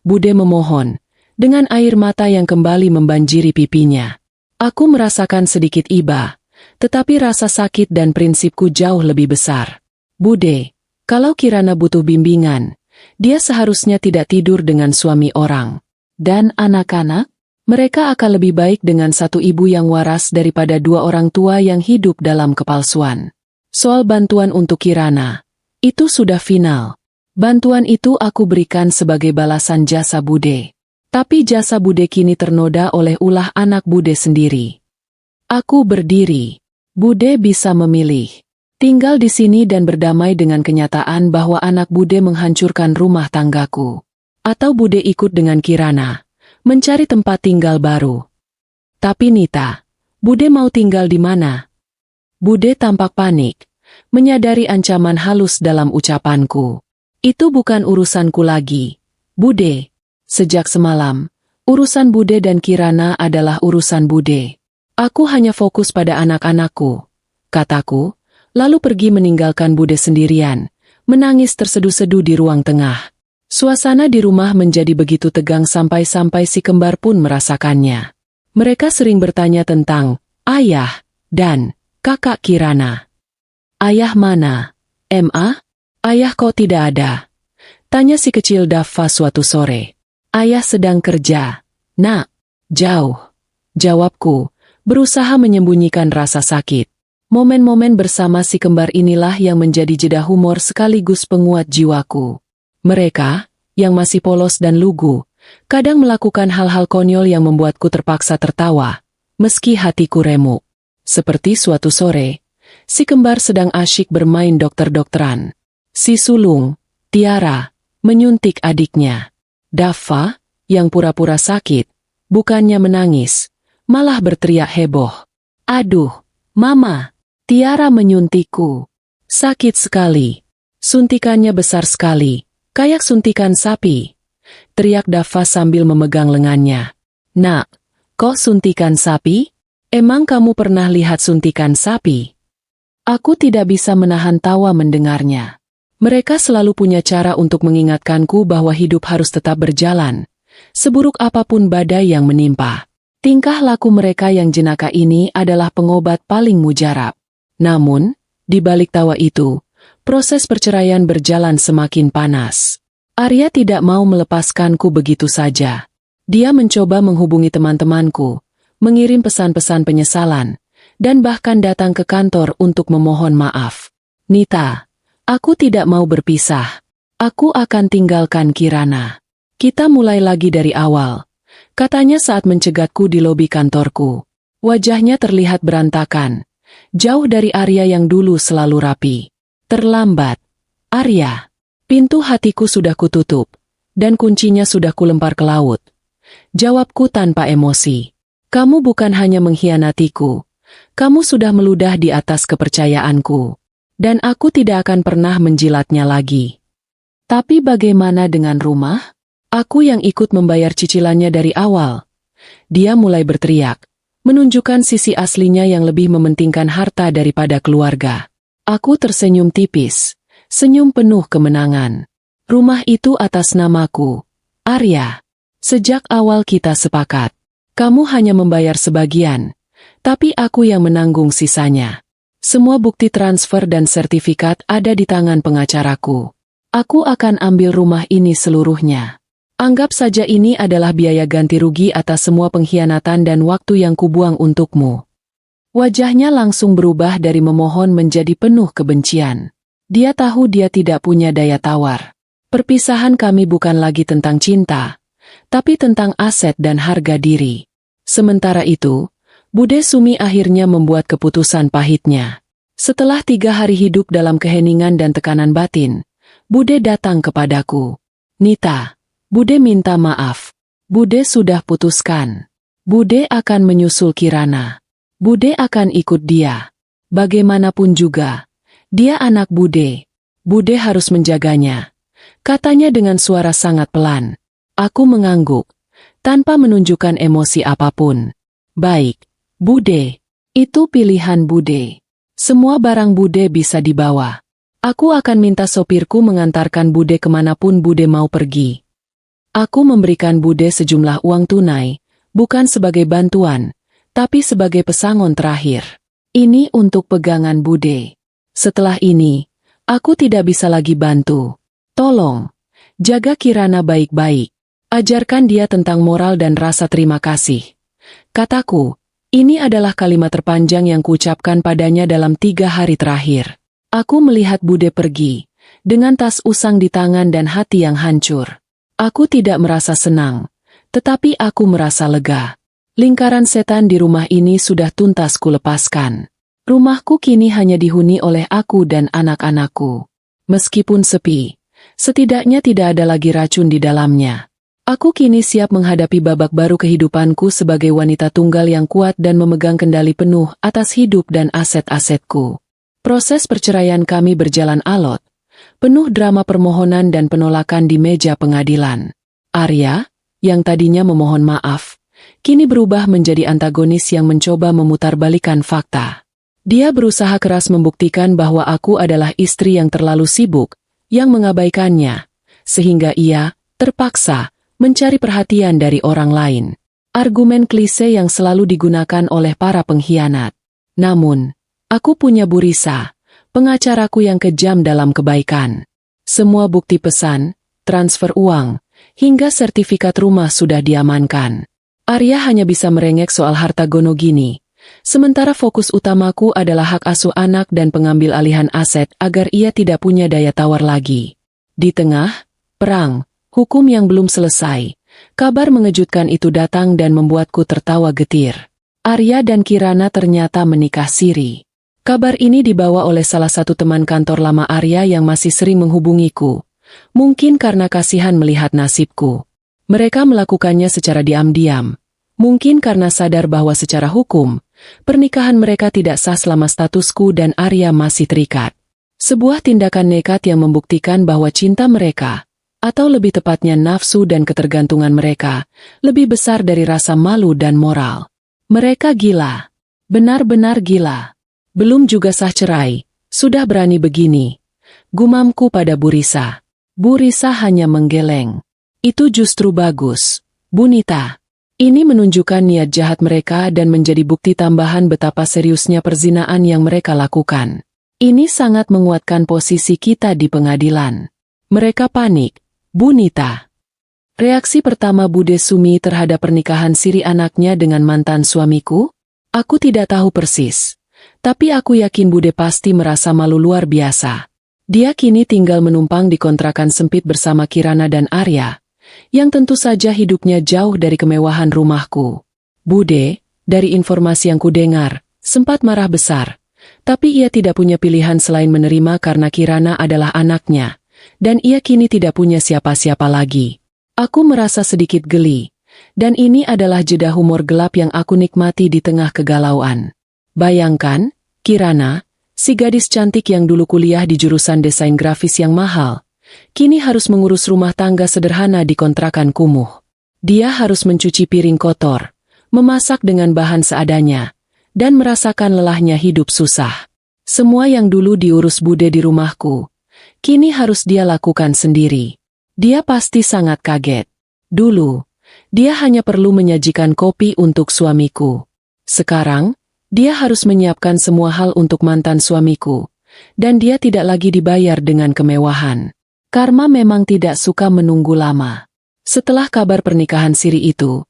Bude memohon, dengan air mata yang kembali membanjiri pipinya. Aku merasakan sedikit iba, tetapi rasa sakit dan prinsipku jauh lebih besar. Bude, kalau Kirana butuh bimbingan, dia seharusnya tidak tidur dengan suami orang. Dan anak-anak, mereka akan lebih baik dengan satu ibu yang waras daripada dua orang tua yang hidup dalam kepalsuan. Soal bantuan untuk Kirana, itu sudah final. Bantuan itu aku berikan sebagai balasan jasa Bude. Tapi jasa Bude kini ternoda oleh ulah anak Bude sendiri. Aku berdiri. Bude bisa memilih. Tinggal di sini dan berdamai dengan kenyataan bahwa anak Bude menghancurkan rumah tanggaku. Atau Bude ikut dengan Kirana, mencari tempat tinggal baru. Tapi Nita, Bude mau tinggal di mana? Bude tampak panik, menyadari ancaman halus dalam ucapanku. Itu bukan urusanku lagi. Bude, sejak semalam, urusan Bude dan Kirana adalah urusan Bude. Aku hanya fokus pada anak-anakku, kataku. Lalu pergi meninggalkan Bude sendirian, menangis terseduh-seduh di ruang tengah. Suasana di rumah menjadi begitu tegang sampai-sampai si kembar pun merasakannya. Mereka sering bertanya tentang, "Ayah, Dan, kakak Kirana. Ayah mana? Ma? Ayah kok tidak ada? Tanya si kecil Dava suatu sore. Ayah sedang kerja. Nak, jauh. Jawabku, berusaha menyembunyikan rasa sakit. Momen-momen bersama si kembar inilah yang menjadi jeda humor sekaligus penguat jiwaku. Mereka, yang masih polos dan lugu, kadang melakukan hal-hal konyol yang membuatku terpaksa tertawa, meski hatiku remuk. Seperti suatu sore, si kembar sedang asyik bermain dokter-dokteran. Si sulung, Tiara, menyuntik adiknya. Dava, yang pura-pura sakit, bukannya menangis, malah berteriak heboh. Aduh, Mama, Tiara menyuntikku. Sakit sekali. Suntikannya besar sekali, kayak suntikan sapi. Teriak Dava sambil memegang lengannya. Nak, kok suntikan sapi? Emang kamu pernah lihat suntikan sapi? Aku tidak bisa menahan tawa mendengarnya. Mereka selalu punya cara untuk mengingatkanku bahwa hidup harus tetap berjalan, seburuk apapun badai yang menimpa. Tingkah laku mereka yang jenaka ini adalah pengobat paling mujarab. Namun, di balik tawa itu, proses perceraian berjalan semakin panas. Arya tidak mau melepaskanku begitu saja. Dia mencoba menghubungi teman-temanku, mengirim pesan-pesan penyesalan, dan bahkan datang ke kantor untuk memohon maaf. Nita, aku tidak mau berpisah. Aku akan tinggalkan Kirana. Kita mulai lagi dari awal, katanya saat mencegatku di lobi kantorku. Wajahnya terlihat berantakan, jauh dari Arya yang dulu selalu rapi. Terlambat, Arya. Pintu hatiku sudah kututup, dan kuncinya sudah kulempar ke laut. Jawabku tanpa emosi. Kamu bukan hanya mengkhianatiku, kamu sudah meludah di atas kepercayaanku. Dan aku tidak akan pernah menjilatnya lagi. Tapi bagaimana dengan rumah? Aku yang ikut membayar cicilannya dari awal. Dia mulai berteriak, menunjukkan sisi aslinya yang lebih mementingkan harta daripada keluarga. Aku tersenyum tipis, senyum penuh kemenangan. Rumah itu atas namaku, Arya. Sejak awal kita sepakat. Kamu hanya membayar sebagian, tapi aku yang menanggung sisanya. Semua bukti transfer dan sertifikat ada di tangan pengacaraku. Aku akan ambil rumah ini seluruhnya. Anggap saja ini adalah biaya ganti rugi atas semua pengkhianatan dan waktu yang kubuang untukmu. Wajahnya langsung berubah dari memohon menjadi penuh kebencian. Dia tahu dia tidak punya daya tawar. Perpisahan kami bukan lagi tentang cinta, tapi tentang aset dan harga diri. Sementara itu, Bude Sumi akhirnya membuat keputusan pahitnya. Setelah 3 hari hidup dalam keheningan dan tekanan batin, Bude datang kepadaku. Nita, Bude minta maaf. Bude sudah putuskan. Bude akan menyusul Kirana. Bude akan ikut dia. Bagaimanapun juga, dia anak Bude. Bude harus menjaganya. Katanya dengan suara sangat pelan. Aku mengangguk, tanpa menunjukkan emosi apapun. Baik, Bude. Itu pilihan Bude. Semua barang Bude bisa dibawa. Aku akan minta sopirku mengantarkan Bude kemanapun Bude mau pergi. Aku memberikan Bude sejumlah uang tunai, bukan sebagai bantuan, tapi sebagai pesangon terakhir. Ini untuk pegangan Bude. Setelah ini, aku tidak bisa lagi bantu. Tolong, jaga Kirana baik-baik. Ajarkan dia tentang moral dan rasa terima kasih. Kataku, ini adalah kalimat terpanjang yang kuucapkan padanya dalam 3 hari terakhir. Aku melihat Bude pergi, dengan tas usang di tangan dan hati yang hancur. Aku tidak merasa senang, tetapi aku merasa lega. Lingkaran setan di rumah ini sudah tuntas kulepaskan. Rumahku kini hanya dihuni oleh aku dan anak-anakku. Meskipun sepi, setidaknya tidak ada lagi racun di dalamnya. Aku kini siap menghadapi babak baru kehidupanku sebagai wanita tunggal yang kuat dan memegang kendali penuh atas hidup dan aset-asetku. Proses perceraian kami berjalan alot, penuh drama permohonan dan penolakan di meja pengadilan. Arya, yang tadinya memohon maaf, kini berubah menjadi antagonis yang mencoba memutarbalikkan fakta. Dia berusaha keras membuktikan bahwa aku adalah istri yang terlalu sibuk, yang mengabaikannya, sehingga ia terpaksa mencari perhatian dari orang lain. Argumen klise yang selalu digunakan oleh para pengkhianat. Namun, aku punya Bu Risa, pengacaraku yang kejam dalam kebaikan. Semua bukti pesan, transfer uang, hingga sertifikat rumah sudah diamankan. Arya hanya bisa merengek soal harta gono gini. Sementara fokus utamaku adalah hak asuh anak dan pengambil alihan aset agar ia tidak punya daya tawar lagi. Di tengah perang hukum yang belum selesai, kabar mengejutkan itu datang dan membuatku tertawa getir. Arya dan Kirana ternyata menikah siri. Kabar ini dibawa oleh salah satu teman kantor lama Arya yang masih sering menghubungiku. Mungkin karena kasihan melihat nasibku. Mereka melakukannya secara diam-diam. Mungkin karena sadar bahwa secara hukum, pernikahan mereka tidak sah selama statusku dan Arya masih terikat. Sebuah tindakan nekat yang membuktikan bahwa cinta mereka, atau lebih tepatnya nafsu dan ketergantungan mereka, lebih besar dari rasa malu dan moral. Mereka gila. Benar-benar gila. Belum juga sah cerai, sudah berani begini. Gumamku pada Bu Risa. Bu Risa hanya menggeleng. Itu justru bagus, Bu Nita. Ini menunjukkan niat jahat mereka dan menjadi bukti tambahan betapa seriusnya perzinaan yang mereka lakukan. Ini sangat menguatkan posisi kita di pengadilan. Mereka panik, Bu Nita. Reaksi pertama Bude Sumi terhadap pernikahan siri anaknya dengan mantan suamiku? Aku tidak tahu persis. Tapi aku yakin Bude pasti merasa malu luar biasa. Dia kini tinggal menumpang di kontrakan sempit bersama Kirana dan Arya, yang tentu saja hidupnya jauh dari kemewahan rumahku. Bude, dari informasi yang kudengar, sempat marah besar. Tapi ia tidak punya pilihan selain menerima karena Kirana adalah anaknya, dan ia kini tidak punya siapa-siapa lagi. Aku merasa sedikit geli, dan ini adalah jeda humor gelap yang aku nikmati di tengah kegalauan. Bayangkan, Kirana, si gadis cantik yang dulu kuliah di jurusan desain grafis yang mahal, kini harus mengurus rumah tangga sederhana di kontrakan kumuh. Dia harus mencuci piring kotor, memasak dengan bahan seadanya, dan merasakan lelahnya hidup susah. Semua yang dulu diurus Bude di rumahku, kini harus dia lakukan sendiri. Dia pasti sangat kaget. Dulu, dia hanya perlu menyajikan kopi untuk suamiku. Sekarang, dia harus menyiapkan semua hal untuk mantan suamiku, dan dia tidak lagi dibayar dengan kemewahan. Karma memang tidak suka menunggu lama. Setelah kabar pernikahan siri itu,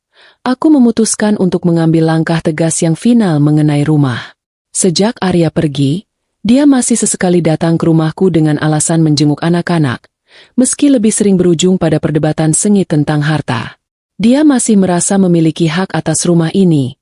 aku memutuskan untuk mengambil langkah tegas yang final mengenai rumah. Sejak Arya pergi, dia masih sesekali datang ke rumahku dengan alasan menjenguk anak-anak, meski lebih sering berujung pada perdebatan sengit tentang harta. Dia masih merasa memiliki hak atas rumah ini,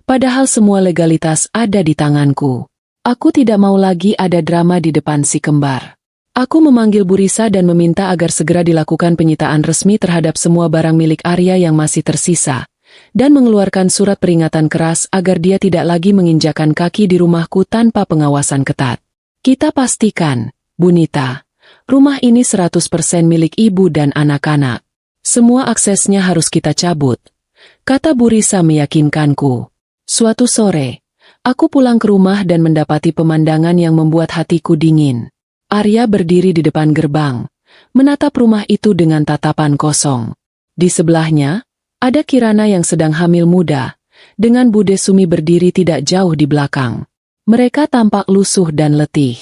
padahal semua legalitas ada di tanganku. Aku tidak mau lagi ada drama di depan si kembar. Aku memanggil Bu Risa dan meminta agar segera dilakukan penyitaan resmi terhadap semua barang milik Arya yang masih tersisa, dan mengeluarkan surat peringatan keras agar dia tidak lagi menginjakan kaki di rumahku tanpa pengawasan ketat. Kita pastikan, Bu Nita, rumah ini 100% milik ibu dan anak-anak. Semua aksesnya harus kita cabut, kata Bu Risa meyakinkanku. Suatu sore, aku pulang ke rumah dan mendapati pemandangan yang membuat hatiku dingin. Arya berdiri di depan gerbang, menatap rumah itu dengan tatapan kosong. Di sebelahnya, ada Kirana yang sedang hamil muda, dengan Bude Sumi berdiri tidak jauh di belakang. Mereka tampak lusuh dan letih.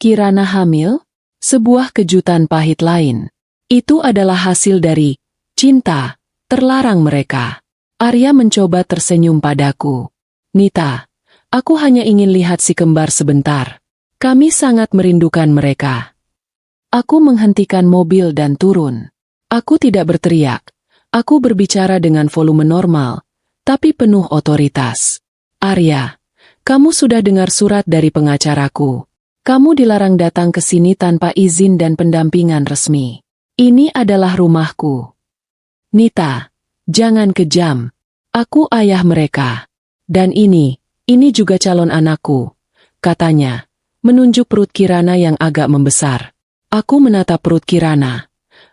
Kirana hamil? Sebuah kejutan pahit lain. Itu adalah hasil dari cinta terlarang mereka. Arya mencoba tersenyum padaku. Nita, aku hanya ingin lihat si kembar sebentar. Kami sangat merindukan mereka. Aku menghentikan mobil dan turun. Aku tidak berteriak. Aku berbicara dengan volume normal, tapi penuh otoritas. Arya, kamu sudah dengar surat dari pengacaraku. Kamu dilarang datang ke sini tanpa izin dan pendampingan resmi. Ini adalah rumahku. Nita, jangan kejam. Aku ayah mereka. Dan ini juga calon anakku, katanya, menunjuk perut Kirana yang agak membesar. Aku menatap perut Kirana,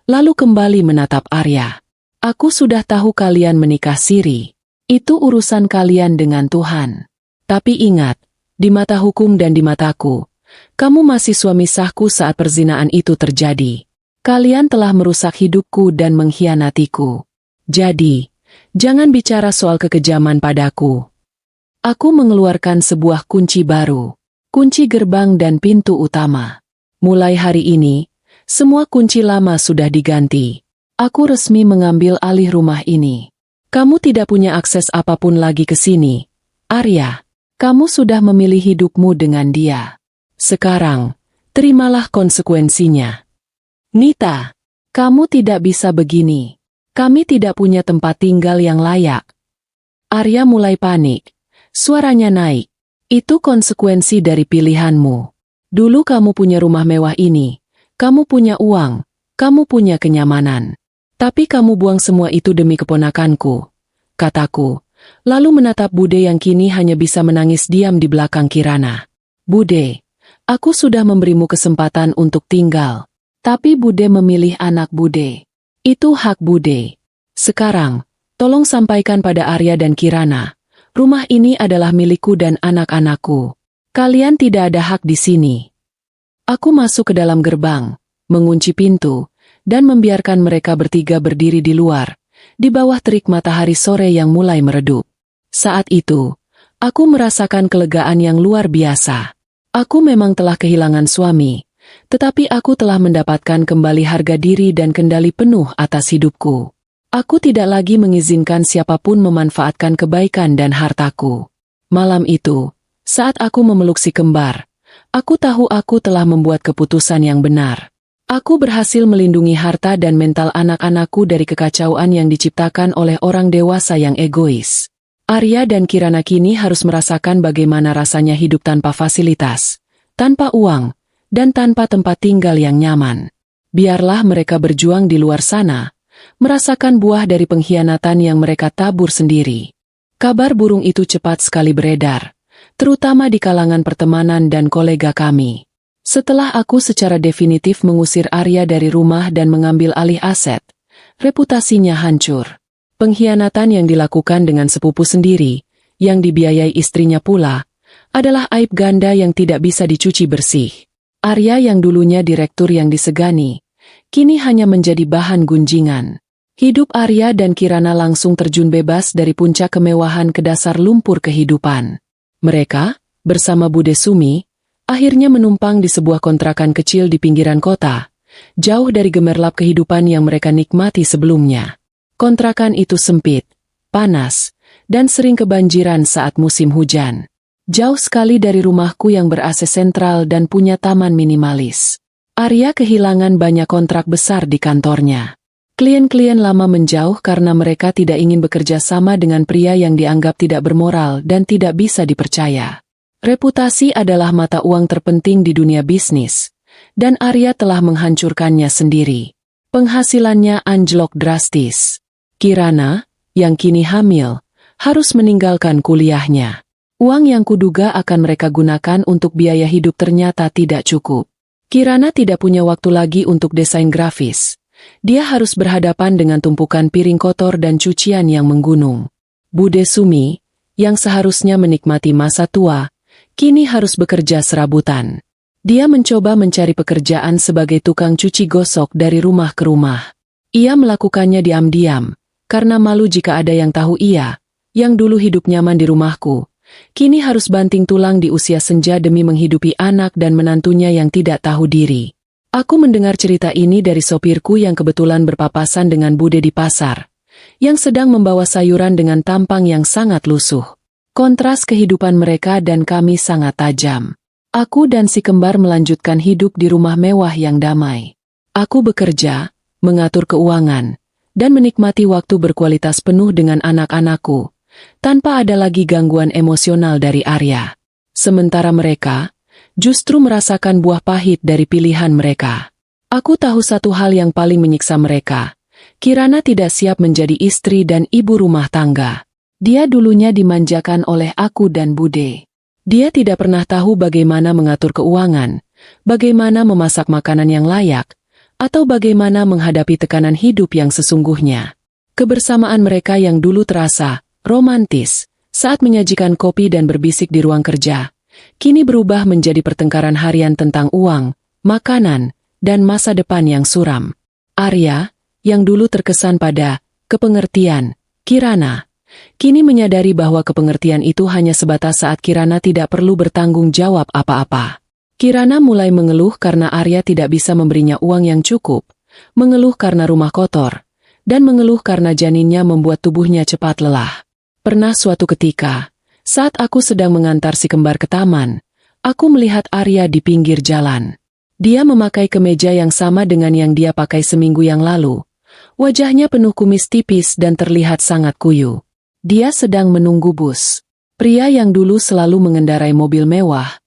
lalu kembali menatap Arya. Aku sudah tahu kalian menikah siri. Itu urusan kalian dengan Tuhan. Tapi ingat, di mata hukum dan di mataku, kamu masih suami sahku saat perzinaan itu terjadi. Kalian telah merusak hidupku dan mengkhianatiku. Jadi, jangan bicara soal kekejaman padaku. Aku mengeluarkan sebuah kunci baru. Kunci gerbang dan pintu utama. Mulai hari ini, semua kunci lama sudah diganti. Aku resmi mengambil alih rumah ini. Kamu tidak punya akses apapun lagi ke sini, Arya. Kamu sudah memilih hidupmu dengan dia. Sekarang, terimalah konsekuensinya. Nita, kamu tidak bisa begini. Kami tidak punya tempat tinggal yang layak. Arya mulai panik. Suaranya naik. Itu konsekuensi dari pilihanmu. Dulu kamu punya rumah mewah ini. Kamu punya uang. Kamu punya kenyamanan. Tapi kamu buang semua itu demi keponakanku, kataku. Lalu menatap Bude yang kini hanya bisa menangis diam di belakang Kirana. Bude, aku sudah memberimu kesempatan untuk tinggal. Tapi Bude memilih anak Bude. Itu hak Bude. Sekarang, tolong sampaikan pada Arya dan Kirana. Rumah ini adalah milikku dan anak-anakku. Kalian tidak ada hak di sini. Aku masuk ke dalam gerbang, mengunci pintu, dan membiarkan mereka bertiga berdiri di luar, di bawah terik matahari sore yang mulai meredup. Saat itu, aku merasakan kelegaan yang luar biasa. Aku memang telah kehilangan suami, tetapi aku telah mendapatkan kembali harga diri dan kendali penuh atas hidupku. Aku tidak lagi mengizinkan siapapun memanfaatkan kebaikan dan hartaku. Malam itu, saat aku memeluk si kembar, aku tahu aku telah membuat keputusan yang benar. Aku berhasil melindungi harta dan mental anak-anakku dari kekacauan yang diciptakan oleh orang dewasa yang egois. Arya dan Kirana kini harus merasakan bagaimana rasanya hidup tanpa fasilitas, tanpa uang, dan tanpa tempat tinggal yang nyaman. Biarlah mereka berjuang di luar sana, merasakan buah dari pengkhianatan yang mereka tabur sendiri. Kabar burung itu cepat sekali beredar, terutama di kalangan pertemanan dan kolega kami. Setelah aku secara definitif mengusir Arya dari rumah dan mengambil alih aset, reputasinya hancur. Pengkhianatan yang dilakukan dengan sepupu sendiri, yang dibiayai istrinya pula, adalah aib ganda yang tidak bisa dicuci bersih. Arya yang dulunya direktur yang disegani, kini hanya menjadi bahan gunjingan. Hidup Arya dan Kirana langsung terjun bebas dari puncak kemewahan ke dasar lumpur kehidupan. Mereka, bersama Bude Sumi, akhirnya menumpang di sebuah kontrakan kecil di pinggiran kota, jauh dari gemerlap kehidupan yang mereka nikmati sebelumnya. Kontrakan itu sempit, panas, dan sering kebanjiran saat musim hujan. Jauh sekali dari rumahku yang ber-AC sentral dan punya taman minimalis. Arya kehilangan banyak kontrak besar di kantornya. Klien-klien lama menjauh karena mereka tidak ingin bekerja sama dengan pria yang dianggap tidak bermoral dan tidak bisa dipercaya. Reputasi adalah mata uang terpenting di dunia bisnis, dan Arya telah menghancurkannya sendiri. Penghasilannya anjlok drastis. Kirana, yang kini hamil, harus meninggalkan kuliahnya. Uang yang kuduga akan mereka gunakan untuk biaya hidup ternyata tidak cukup. Kirana tidak punya waktu lagi untuk desain grafis. Dia harus berhadapan dengan tumpukan piring kotor dan cucian yang menggunung. Bude Sumi, yang seharusnya menikmati masa tua, kini harus bekerja serabutan. Dia mencoba mencari pekerjaan sebagai tukang cuci gosok dari rumah ke rumah. Ia melakukannya diam-diam, karena malu jika ada yang tahu ia, yang dulu hidup nyaman di rumahku, kini harus banting tulang di usia senja demi menghidupi anak dan menantunya yang tidak tahu diri. Aku mendengar cerita ini dari sopirku yang kebetulan berpapasan dengan Bude di pasar, yang sedang membawa sayuran dengan tampang yang sangat lusuh. Kontras kehidupan mereka dan kami sangat tajam. Aku dan si kembar melanjutkan hidup di rumah mewah yang damai. Aku bekerja, mengatur keuangan, dan menikmati waktu berkualitas penuh dengan anak-anakku, tanpa ada lagi gangguan emosional dari Arya. Sementara mereka justru merasakan buah pahit dari pilihan mereka. Aku tahu satu hal yang paling menyiksa mereka. Kirana tidak siap menjadi istri dan ibu rumah tangga. Dia dulunya dimanjakan oleh aku dan Bude. Dia tidak pernah tahu bagaimana mengatur keuangan, bagaimana memasak makanan yang layak, atau bagaimana menghadapi tekanan hidup yang sesungguhnya. Kebersamaan mereka yang dulu terasa romantis saat menyajikan kopi dan berbisik di ruang kerja, kini berubah menjadi pertengkaran harian tentang uang, makanan, dan masa depan yang suram. Arya, yang dulu terkesan pada kepengertian Kirana, Kini menyadari bahwa kepengertian itu hanya sebatas saat Kirana tidak perlu bertanggung jawab apa-apa. Kirana mulai mengeluh karena Arya tidak bisa memberinya uang yang cukup, mengeluh karena rumah kotor, dan mengeluh karena janinnya membuat tubuhnya cepat lelah. Pernah suatu ketika, saat aku sedang mengantar si kembar ke taman, aku melihat Arya di pinggir jalan. Dia memakai kemeja yang sama dengan yang dia pakai seminggu yang lalu. Wajahnya penuh kumis tipis dan terlihat sangat kuyu. Dia sedang menunggu bus. Pria yang dulu selalu mengendarai mobil mewah,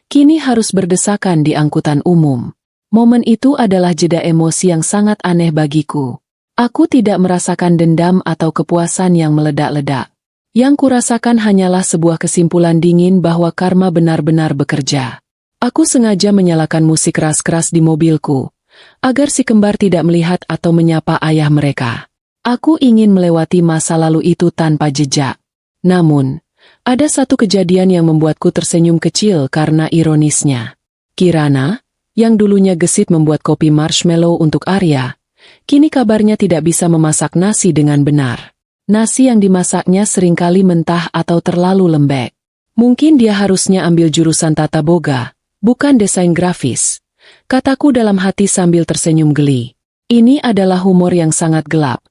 kini harus berdesakan di angkutan umum. Momen itu adalah jeda emosi yang sangat aneh bagiku. Aku tidak merasakan dendam atau kepuasan yang meledak-ledak. Yang kurasakan hanyalah sebuah kesimpulan dingin bahwa karma benar-benar bekerja. Aku sengaja menyalakan musik keras-keras di mobilku, agar si kembar tidak melihat atau menyapa ayah mereka. Aku ingin melewati masa lalu itu tanpa jejak. Namun, ada satu kejadian yang membuatku tersenyum kecil karena ironisnya. Kirana, yang dulunya gesit membuat kopi marshmallow untuk Arya, kini kabarnya tidak bisa memasak nasi dengan benar. Nasi yang dimasaknya seringkali mentah atau terlalu lembek. Mungkin dia harusnya ambil jurusan tata boga, bukan desain grafis, kataku dalam hati sambil tersenyum geli. Ini adalah humor yang sangat gelap,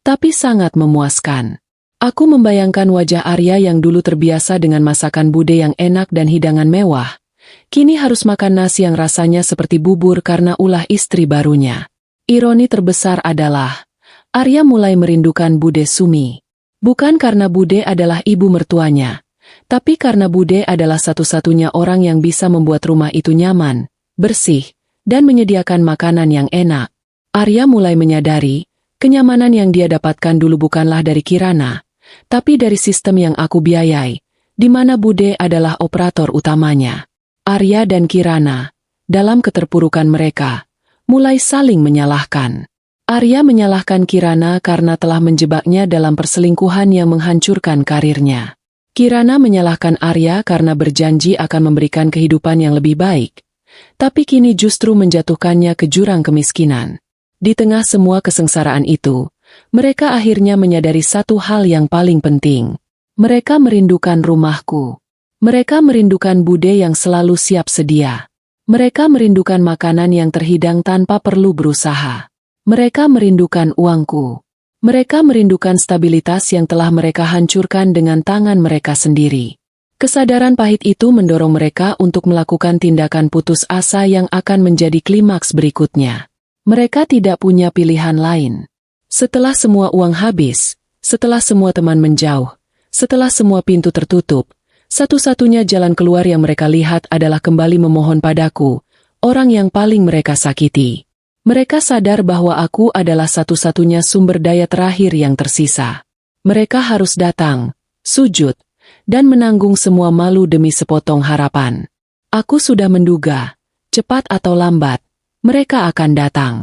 tapi sangat memuaskan. Aku membayangkan wajah Arya yang dulu terbiasa dengan masakan bude yang enak dan hidangan mewah, kini harus makan nasi yang rasanya seperti bubur karena ulah istri barunya. Ironi terbesar adalah, Arya mulai merindukan Bude Sumi. Bukan karena Bude adalah ibu mertuanya, tapi karena Bude adalah satu-satunya orang yang bisa membuat rumah itu nyaman, bersih, dan menyediakan makanan yang enak. Arya mulai menyadari, kenyamanan yang dia dapatkan dulu bukanlah dari Kirana, tapi dari sistem yang aku biayai, di mana Bude adalah operator utamanya. Arya dan Kirana, dalam keterpurukan mereka, mulai saling menyalahkan. Arya menyalahkan Kirana karena telah menjebaknya dalam perselingkuhan yang menghancurkan karirnya. Kirana menyalahkan Arya karena berjanji akan memberikan kehidupan yang lebih baik, tapi kini justru menjatuhkannya ke jurang kemiskinan. Di tengah semua kesengsaraan itu, mereka akhirnya menyadari satu hal yang paling penting. Mereka merindukan rumahku. Mereka merindukan Bude yang selalu siap sedia. Mereka merindukan makanan yang terhidang tanpa perlu berusaha. Mereka merindukan uangku. Mereka merindukan stabilitas yang telah mereka hancurkan dengan tangan mereka sendiri. Kesadaran pahit itu mendorong mereka untuk melakukan tindakan putus asa yang akan menjadi klimaks berikutnya. Mereka tidak punya pilihan lain. Setelah semua uang habis, setelah semua teman menjauh, setelah semua pintu tertutup, satu-satunya jalan keluar yang mereka lihat adalah kembali memohon padaku, orang yang paling mereka sakiti. Mereka sadar bahwa aku adalah satu-satunya sumber daya terakhir yang tersisa. Mereka harus datang, sujud, dan menanggung semua malu demi sepotong harapan. Aku sudah menduga, cepat atau lambat, mereka akan datang.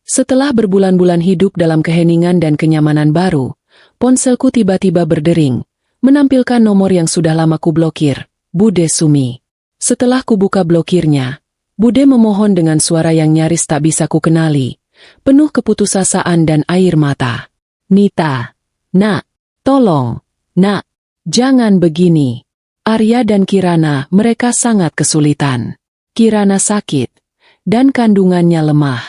Setelah berbulan-bulan hidup dalam keheningan dan kenyamanan baru, ponselku tiba-tiba berdering, menampilkan nomor yang sudah lama kublokir, Bude Sumi. Setelah kubuka blokirnya, Bude memohon dengan suara yang nyaris tak bisa kukenali, penuh keputusasaan dan air mata. Nita, nak, tolong, nak, jangan begini. Arya dan Kirana, mereka sangat kesulitan. Kirana sakit, dan kandungannya lemah.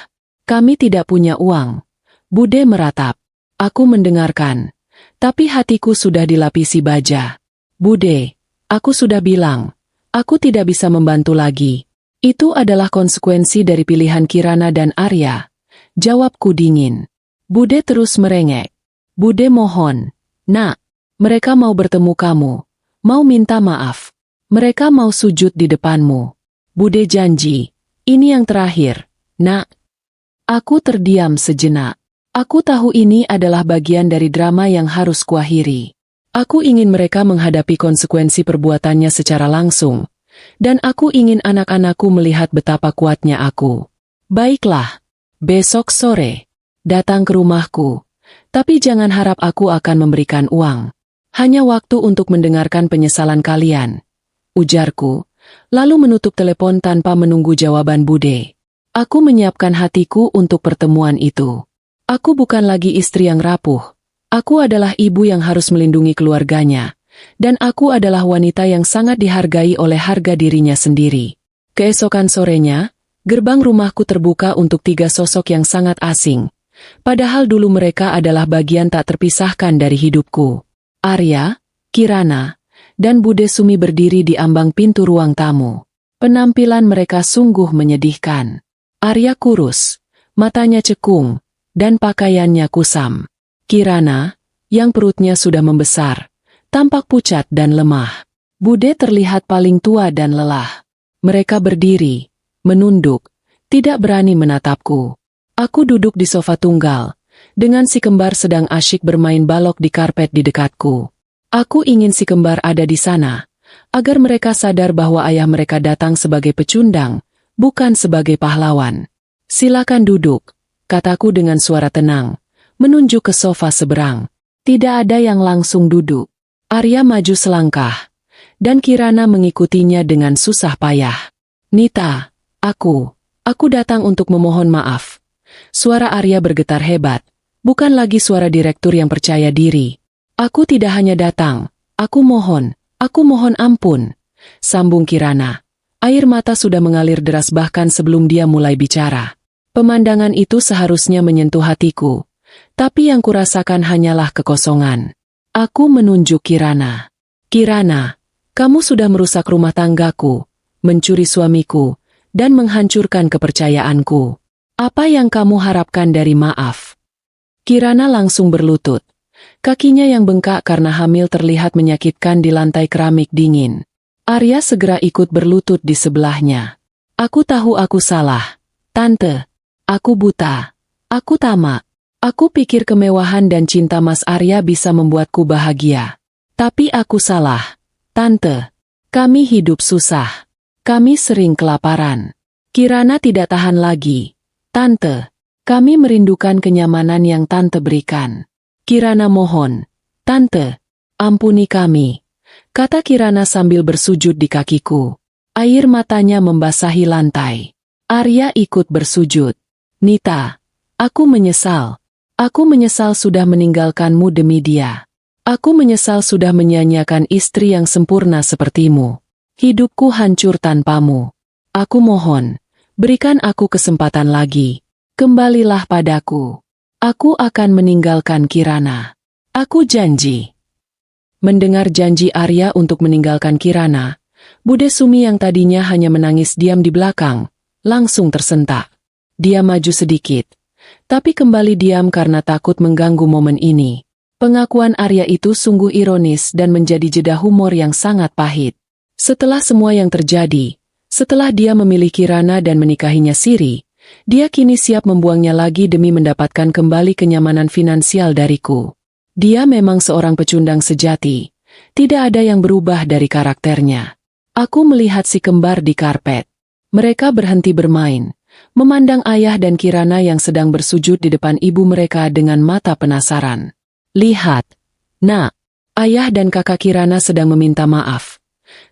Kami tidak punya uang. Bude meratap. Aku mendengarkan, tapi hatiku sudah dilapisi baja. Bude, aku sudah bilang, aku tidak bisa membantu lagi. Itu adalah konsekuensi dari pilihan Kirana dan Arya. Jawabku dingin. Bude terus merengek. Bude mohon, nak, mereka mau bertemu kamu, mau minta maaf. Mereka mau sujud di depanmu. Bude janji, ini yang terakhir, nak. Aku terdiam sejenak. Aku tahu ini adalah bagian dari drama yang harus kuakhiri. Aku ingin mereka menghadapi konsekuensi perbuatannya secara langsung, dan aku ingin anak-anakku melihat betapa kuatnya aku. Baiklah, besok sore, datang ke rumahku, tapi jangan harap aku akan memberikan uang. Hanya waktu untuk mendengarkan penyesalan kalian, ujarku, lalu menutup telepon tanpa menunggu jawaban Bude. Aku menyiapkan hatiku untuk pertemuan itu. Aku bukan lagi istri yang rapuh. Aku adalah ibu yang harus melindungi keluarganya, dan aku adalah wanita yang sangat dihargai oleh harga dirinya sendiri. Keesokan sorenya, gerbang rumahku terbuka untuk 3 sosok yang sangat asing. Padahal dulu mereka adalah bagian tak terpisahkan dari hidupku. Arya, Kirana, dan Bude Sumi berdiri di ambang pintu ruang tamu. Penampilan mereka sungguh menyedihkan. Arya kurus, matanya cekung, dan pakaiannya kusam. Kirana, yang perutnya sudah membesar, tampak pucat dan lemah. Bude terlihat paling tua dan lelah. Mereka berdiri, menunduk, tidak berani menatapku. Aku duduk di sofa tunggal, dengan si kembar sedang asyik bermain balok di karpet di dekatku. Aku ingin si kembar ada di sana, agar mereka sadar bahwa ayah mereka datang sebagai pecundang, bukan sebagai pahlawan. Silakan duduk, kataku dengan suara tenang, menunjuk ke sofa seberang. Tidak ada yang langsung duduk. Arya maju selangkah, dan Kirana mengikutinya dengan susah payah. Nita, aku datang untuk memohon maaf. Suara Arya bergetar hebat, bukan lagi suara direktur yang percaya diri. Aku tidak hanya datang, aku mohon ampun. Sambung Kirana. Air mata sudah mengalir deras bahkan sebelum dia mulai bicara. Pemandangan itu seharusnya menyentuh hatiku, tapi yang kurasakan hanyalah kekosongan. Aku menunjuk Kirana. Kirana, kamu sudah merusak rumah tanggaku, mencuri suamiku, dan menghancurkan kepercayaanku. Apa yang kamu harapkan dari maaf? Kirana langsung berlutut. Kakinya yang bengkak karena hamil terlihat menyakitkan di lantai keramik dingin. Arya segera ikut berlutut di sebelahnya. Aku tahu aku salah, Tante. Aku buta. Aku tamak. Aku pikir kemewahan dan cinta Mas Arya bisa membuatku bahagia. Tapi aku salah, Tante. Kami hidup susah. Kami sering kelaparan. Kirana tidak tahan lagi. Tante, kami merindukan kenyamanan yang Tante berikan. Kirana mohon, Tante, ampuni kami. Kata Kirana sambil bersujud di kakiku. Air matanya membasahi lantai. Arya ikut bersujud. Nita, aku menyesal. Aku menyesal sudah meninggalkanmu demi dia. Aku menyesal sudah menyanyiakan istri yang sempurna sepertimu. Hidupku hancur tanpamu. Aku mohon, berikan aku kesempatan lagi. Kembalilah padaku. Aku akan meninggalkan Kirana. Aku janji. Mendengar janji Arya untuk meninggalkan Kirana, Bude Sumi yang tadinya hanya menangis diam di belakang, langsung tersentak. Dia maju sedikit, tapi kembali diam karena takut mengganggu momen ini. Pengakuan Arya itu sungguh ironis dan menjadi jeda humor yang sangat pahit. Setelah semua yang terjadi, setelah dia memilih Kirana dan menikahinya siri, dia kini siap membuangnya lagi demi mendapatkan kembali kenyamanan finansial dariku. Dia memang seorang pecundang sejati, tidak ada yang berubah dari karakternya. Aku melihat si kembar di karpet. Mereka berhenti bermain, memandang ayah dan Kirana yang sedang bersujud di depan ibu mereka dengan mata penasaran. Lihat, Nak, ayah dan kakak Kirana sedang meminta maaf.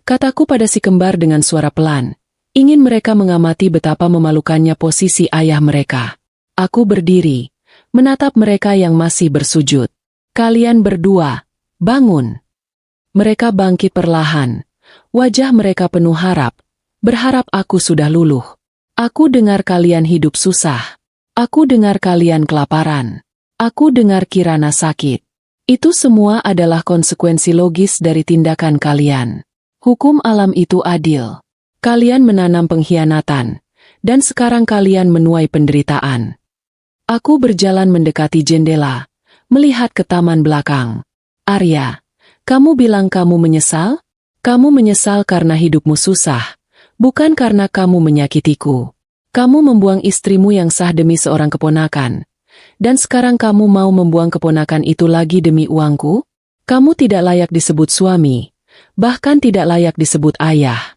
Kataku pada si kembar dengan suara pelan. Ingin mereka mengamati betapa memalukannya posisi ayah mereka. Aku berdiri, menatap mereka yang masih bersujud. Kalian berdua, bangun. Mereka bangkit perlahan. Wajah mereka penuh harap. Berharap aku sudah luluh. Aku dengar kalian hidup susah. Aku dengar kalian kelaparan. Aku dengar Kirana sakit. Itu semua adalah konsekuensi logis dari tindakan kalian. Hukum alam itu adil. Kalian menanam pengkhianatan, dan sekarang kalian menuai penderitaan. Aku berjalan mendekati jendela, melihat ke taman belakang. Arya, kamu bilang kamu menyesal? Kamu menyesal karena hidupmu susah. Bukan karena kamu menyakitiku. Kamu membuang istrimu yang sah demi seorang keponakan. Dan sekarang kamu mau membuang keponakan itu lagi demi uangku? Kamu tidak layak disebut suami. Bahkan tidak layak disebut ayah.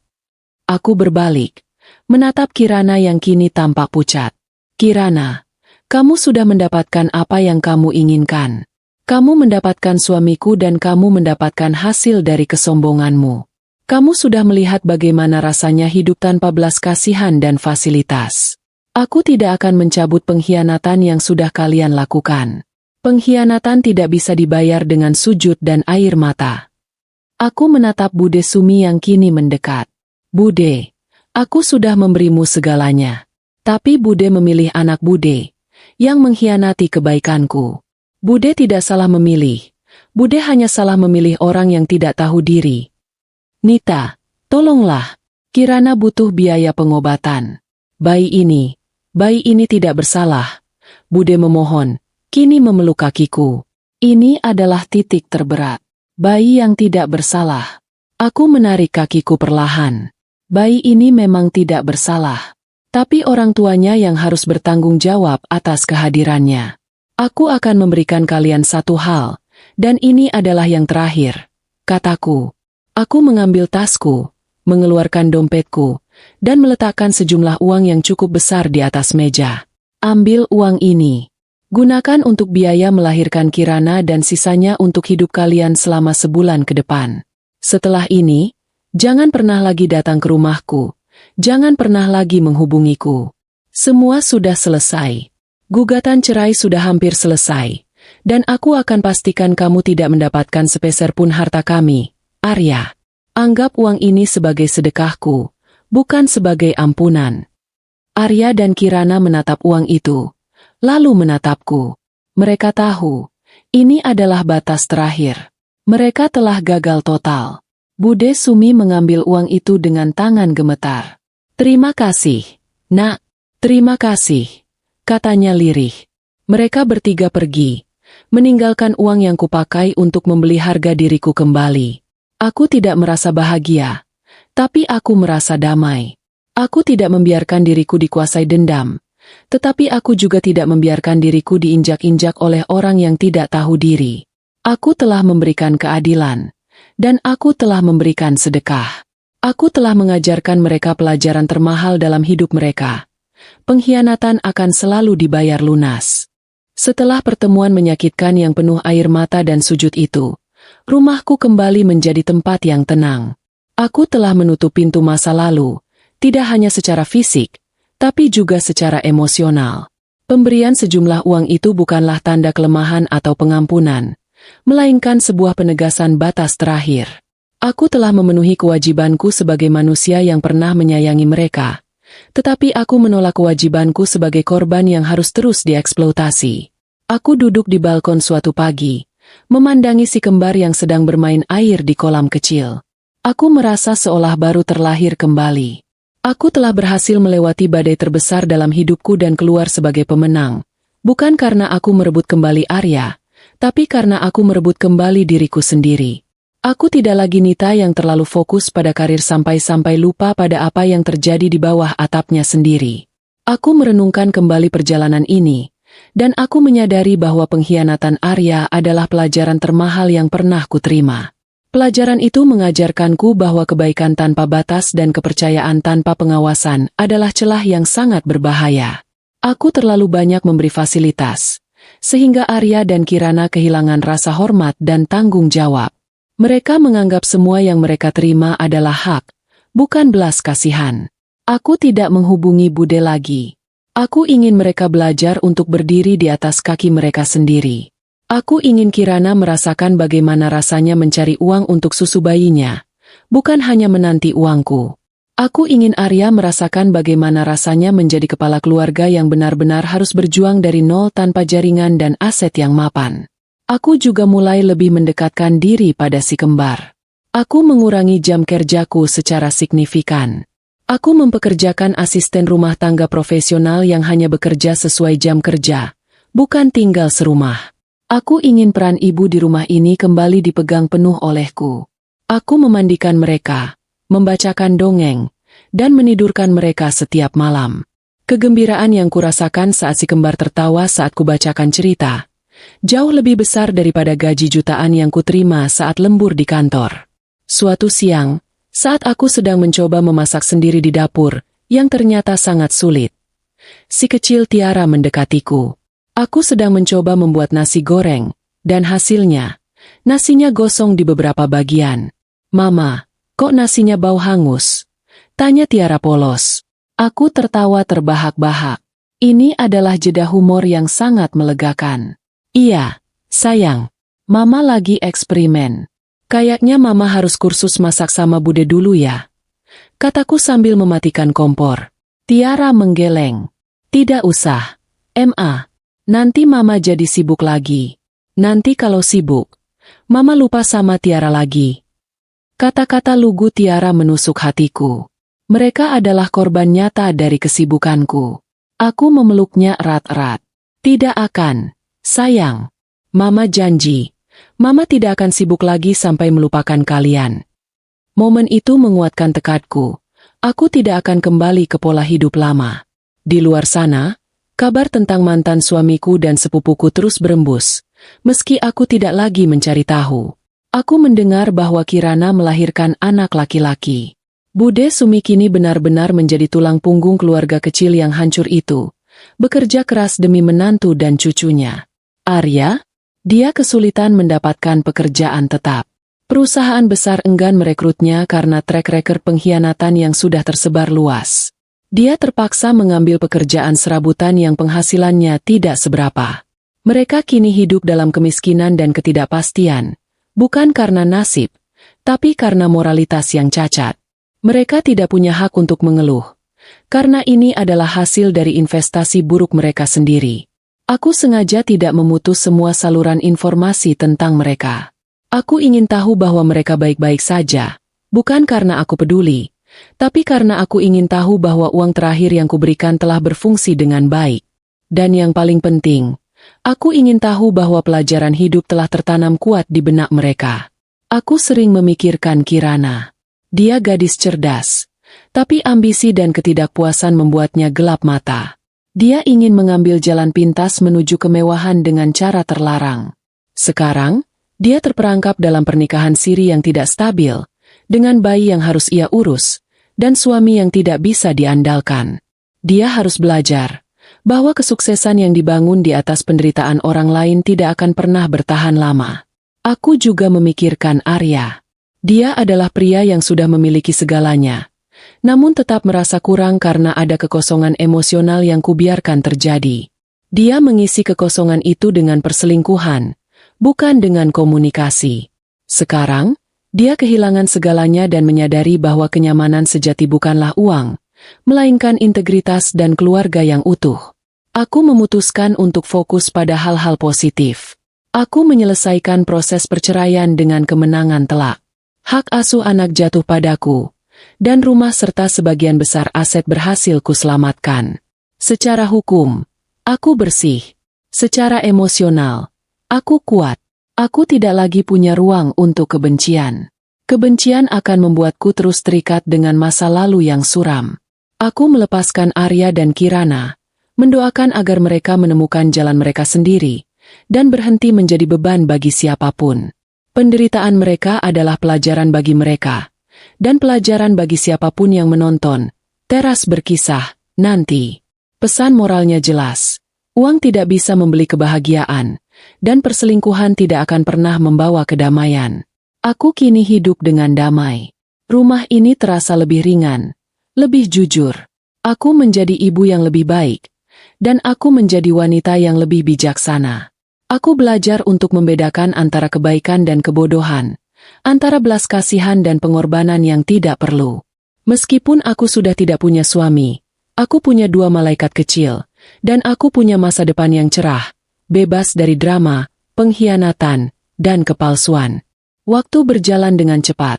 Aku berbalik. Menatap Kirana yang kini tampak pucat. Kirana, kamu sudah mendapatkan apa yang kamu inginkan. Kamu mendapatkan suamiku dan kamu mendapatkan hasil dari kesombonganmu. Kamu sudah melihat bagaimana rasanya hidup tanpa belas kasihan dan fasilitas. Aku tidak akan mencabut pengkhianatan yang sudah kalian lakukan. Pengkhianatan tidak bisa dibayar dengan sujud dan air mata. Aku menatap Bude Sumi yang kini mendekat. Bude, aku sudah memberimu segalanya. Tapi Bude memilih anak Bude, yang mengkhianati kebaikanku. Bude tidak salah memilih. Bude hanya salah memilih orang yang tidak tahu diri. Nita, tolonglah. Kirana butuh biaya pengobatan. Bayi ini tidak bersalah. Bude memohon, kini memeluk kakiku. Ini adalah titik terberat. Bayi yang tidak bersalah. Aku menarik kakiku perlahan. Bayi ini memang tidak bersalah. Tapi orang tuanya yang harus bertanggung jawab atas kehadirannya. Aku akan memberikan kalian satu hal, dan ini adalah yang terakhir, kataku. Aku mengambil tasku, mengeluarkan dompetku, dan meletakkan sejumlah uang yang cukup besar di atas meja. Ambil uang ini. Gunakan untuk biaya melahirkan Kirana dan sisanya untuk hidup kalian selama sebulan ke depan. Setelah ini, jangan pernah lagi datang ke rumahku. Jangan pernah lagi menghubungiku. Semua sudah selesai. Gugatan cerai sudah hampir selesai. Dan aku akan pastikan kamu tidak mendapatkan sepeser pun harta kami, Arya. Anggap uang ini sebagai sedekahku, bukan sebagai ampunan. Arya dan Kirana menatap uang itu, lalu menatapku. Mereka tahu, ini adalah batas terakhir. Mereka telah gagal total. Bude Sumi mengambil uang itu dengan tangan gemetar. Terima kasih, nak. Terima kasih, katanya lirih. Mereka bertiga pergi, meninggalkan uang yang kupakai untuk membeli harga diriku kembali. Aku tidak merasa bahagia, tapi aku merasa damai. Aku tidak membiarkan diriku dikuasai dendam, tetapi aku juga tidak membiarkan diriku diinjak-injak oleh orang yang tidak tahu diri. Aku telah memberikan keadilan, dan aku telah memberikan sedekah. Aku telah mengajarkan mereka pelajaran termahal dalam hidup mereka. Pengkhianatan akan selalu dibayar lunas. Setelah pertemuan menyakitkan yang penuh air mata dan sujud itu, rumahku kembali menjadi tempat yang tenang. Aku telah menutup pintu masa lalu, tidak hanya secara fisik, tapi juga secara emosional. Pemberian sejumlah uang itu bukanlah tanda kelemahan atau pengampunan, melainkan sebuah penegasan batas terakhir. Aku telah memenuhi kewajibanku sebagai manusia yang pernah menyayangi mereka, tetapi aku menolak kewajibanku sebagai korban yang harus terus dieksploitasi. Aku duduk di balkon suatu pagi, memandangi si kembar yang sedang bermain air di kolam kecil. Aku merasa seolah baru terlahir kembali. Aku telah berhasil melewati badai terbesar dalam hidupku dan keluar sebagai pemenang, bukan karena aku merebut kembali Arya, tapi karena aku merebut kembali diriku sendiri. Aku tidak lagi Nita yang terlalu fokus pada karir sampai-sampai lupa pada apa yang terjadi di bawah atapnya sendiri. Aku merenungkan kembali perjalanan ini, dan aku menyadari bahwa pengkhianatan Arya adalah pelajaran termahal yang pernah kuterima. Pelajaran itu mengajarkanku bahwa kebaikan tanpa batas dan kepercayaan tanpa pengawasan adalah celah yang sangat berbahaya. Aku terlalu banyak memberi fasilitas, sehingga Arya dan Kirana kehilangan rasa hormat dan tanggung jawab. Mereka menganggap semua yang mereka terima adalah hak, bukan belas kasihan. Aku tidak menghubungi Bude lagi. Aku ingin mereka belajar untuk berdiri di atas kaki mereka sendiri. Aku ingin Kirana merasakan bagaimana rasanya mencari uang untuk susu bayinya, bukan hanya menanti uangku. Aku ingin Arya merasakan bagaimana rasanya menjadi kepala keluarga yang benar-benar harus berjuang dari nol tanpa jaringan dan aset yang mapan. Aku juga mulai lebih mendekatkan diri pada si kembar. Aku mengurangi jam kerjaku secara signifikan. Aku mempekerjakan asisten rumah tangga profesional yang hanya bekerja sesuai jam kerja, bukan tinggal serumah. Aku ingin peran ibu di rumah ini kembali dipegang penuh olehku. Aku memandikan mereka, membacakan dongeng, dan menidurkan mereka setiap malam. Kegembiraan yang kurasakan saat si kembar tertawa saat kubacakan cerita, jauh lebih besar daripada gaji jutaan yang kuterima saat lembur di kantor. Suatu siang, saat aku sedang mencoba memasak sendiri di dapur, yang ternyata sangat sulit, si kecil Tiara mendekatiku. Aku sedang mencoba membuat nasi goreng, dan hasilnya, nasinya gosong di beberapa bagian. "Mama, kok nasinya bau hangus?" tanya Tiara polos. Aku tertawa terbahak-bahak. Ini adalah jeda humor yang sangat melegakan. Iya, sayang. Mama lagi eksperimen. Kayaknya Mama harus kursus masak sama Bude dulu ya. Kataku sambil mematikan kompor. Tiara menggeleng. Tidak usah. Ma, nanti Mama jadi sibuk lagi. Nanti kalau sibuk, Mama lupa sama Tiara lagi. Kata-kata lugu Tiara menusuk hatiku. Mereka adalah korban nyata dari kesibukanku. Aku memeluknya erat-erat. Tidak akan, sayang. Mama janji. Mama tidak akan sibuk lagi sampai melupakan kalian. Momen itu menguatkan tekadku. Aku tidak akan kembali ke pola hidup lama. Di luar sana, kabar tentang mantan suamiku dan sepupuku terus berembus. Meski aku tidak lagi mencari tahu. Aku mendengar bahwa Kirana melahirkan anak laki-laki. Bude Sumi kini benar-benar menjadi tulang punggung keluarga kecil yang hancur itu. Bekerja keras demi menantu dan cucunya. Arya? Dia kesulitan mendapatkan pekerjaan tetap. Perusahaan besar enggan merekrutnya karena track record pengkhianatan yang sudah tersebar luas. Dia terpaksa mengambil pekerjaan serabutan yang penghasilannya tidak seberapa. Mereka kini hidup dalam kemiskinan dan ketidakpastian, bukan karena nasib, tapi karena moralitas yang cacat. Mereka tidak punya hak untuk mengeluh, karena ini adalah hasil dari investasi buruk mereka sendiri. Aku sengaja tidak memutus semua saluran informasi tentang mereka. Aku ingin tahu bahwa mereka baik-baik saja, bukan karena aku peduli, tapi karena aku ingin tahu bahwa uang terakhir yang kuberikan telah berfungsi dengan baik. Dan yang paling penting, aku ingin tahu bahwa pelajaran hidup telah tertanam kuat di benak mereka. Aku sering memikirkan Kirana. Dia gadis cerdas, tapi ambisi dan ketidakpuasan membuatnya gelap mata. Dia ingin mengambil jalan pintas menuju kemewahan dengan cara terlarang. Sekarang, dia terperangkap dalam pernikahan siri yang tidak stabil, dengan bayi yang harus ia urus, dan suami yang tidak bisa diandalkan. Dia harus belajar bahwa kesuksesan yang dibangun di atas penderitaan orang lain tidak akan pernah bertahan lama. Aku juga memikirkan Arya. Dia adalah pria yang sudah memiliki segalanya, namun tetap merasa kurang karena ada kekosongan emosional yang kubiarkan terjadi. Dia mengisi kekosongan itu dengan perselingkuhan, bukan dengan komunikasi. Sekarang, dia kehilangan segalanya dan menyadari bahwa kenyamanan sejati bukanlah uang, melainkan integritas dan keluarga yang utuh. Aku memutuskan untuk fokus pada hal-hal positif. Aku menyelesaikan proses perceraian dengan kemenangan telak. Hak asuh anak jatuh padaku, dan rumah serta sebagian besar aset berhasil kuselamatkan. Secara hukum, aku bersih. Secara emosional, aku kuat. Aku tidak lagi punya ruang untuk kebencian. Kebencian akan membuatku terus terikat dengan masa lalu yang suram. Aku melepaskan Arya dan Kirana, mendoakan agar mereka menemukan jalan mereka sendiri, dan berhenti menjadi beban bagi siapapun. Penderitaan mereka adalah pelajaran bagi mereka, dan pelajaran bagi siapapun yang menonton. Teras berkisah, nanti. Pesan moralnya jelas. Uang tidak bisa membeli kebahagiaan, dan perselingkuhan tidak akan pernah membawa kedamaian. Aku kini hidup dengan damai. Rumah ini terasa lebih ringan, lebih jujur. Aku menjadi ibu yang lebih baik, dan aku menjadi wanita yang lebih bijaksana. Aku belajar untuk membedakan antara kebaikan dan kebodohan, antara belas kasihan dan pengorbanan yang tidak perlu. Meskipun aku sudah tidak punya suami, aku punya 2 malaikat kecil, dan aku punya masa depan yang cerah, bebas dari drama, pengkhianatan, dan kepalsuan. Waktu berjalan dengan cepat,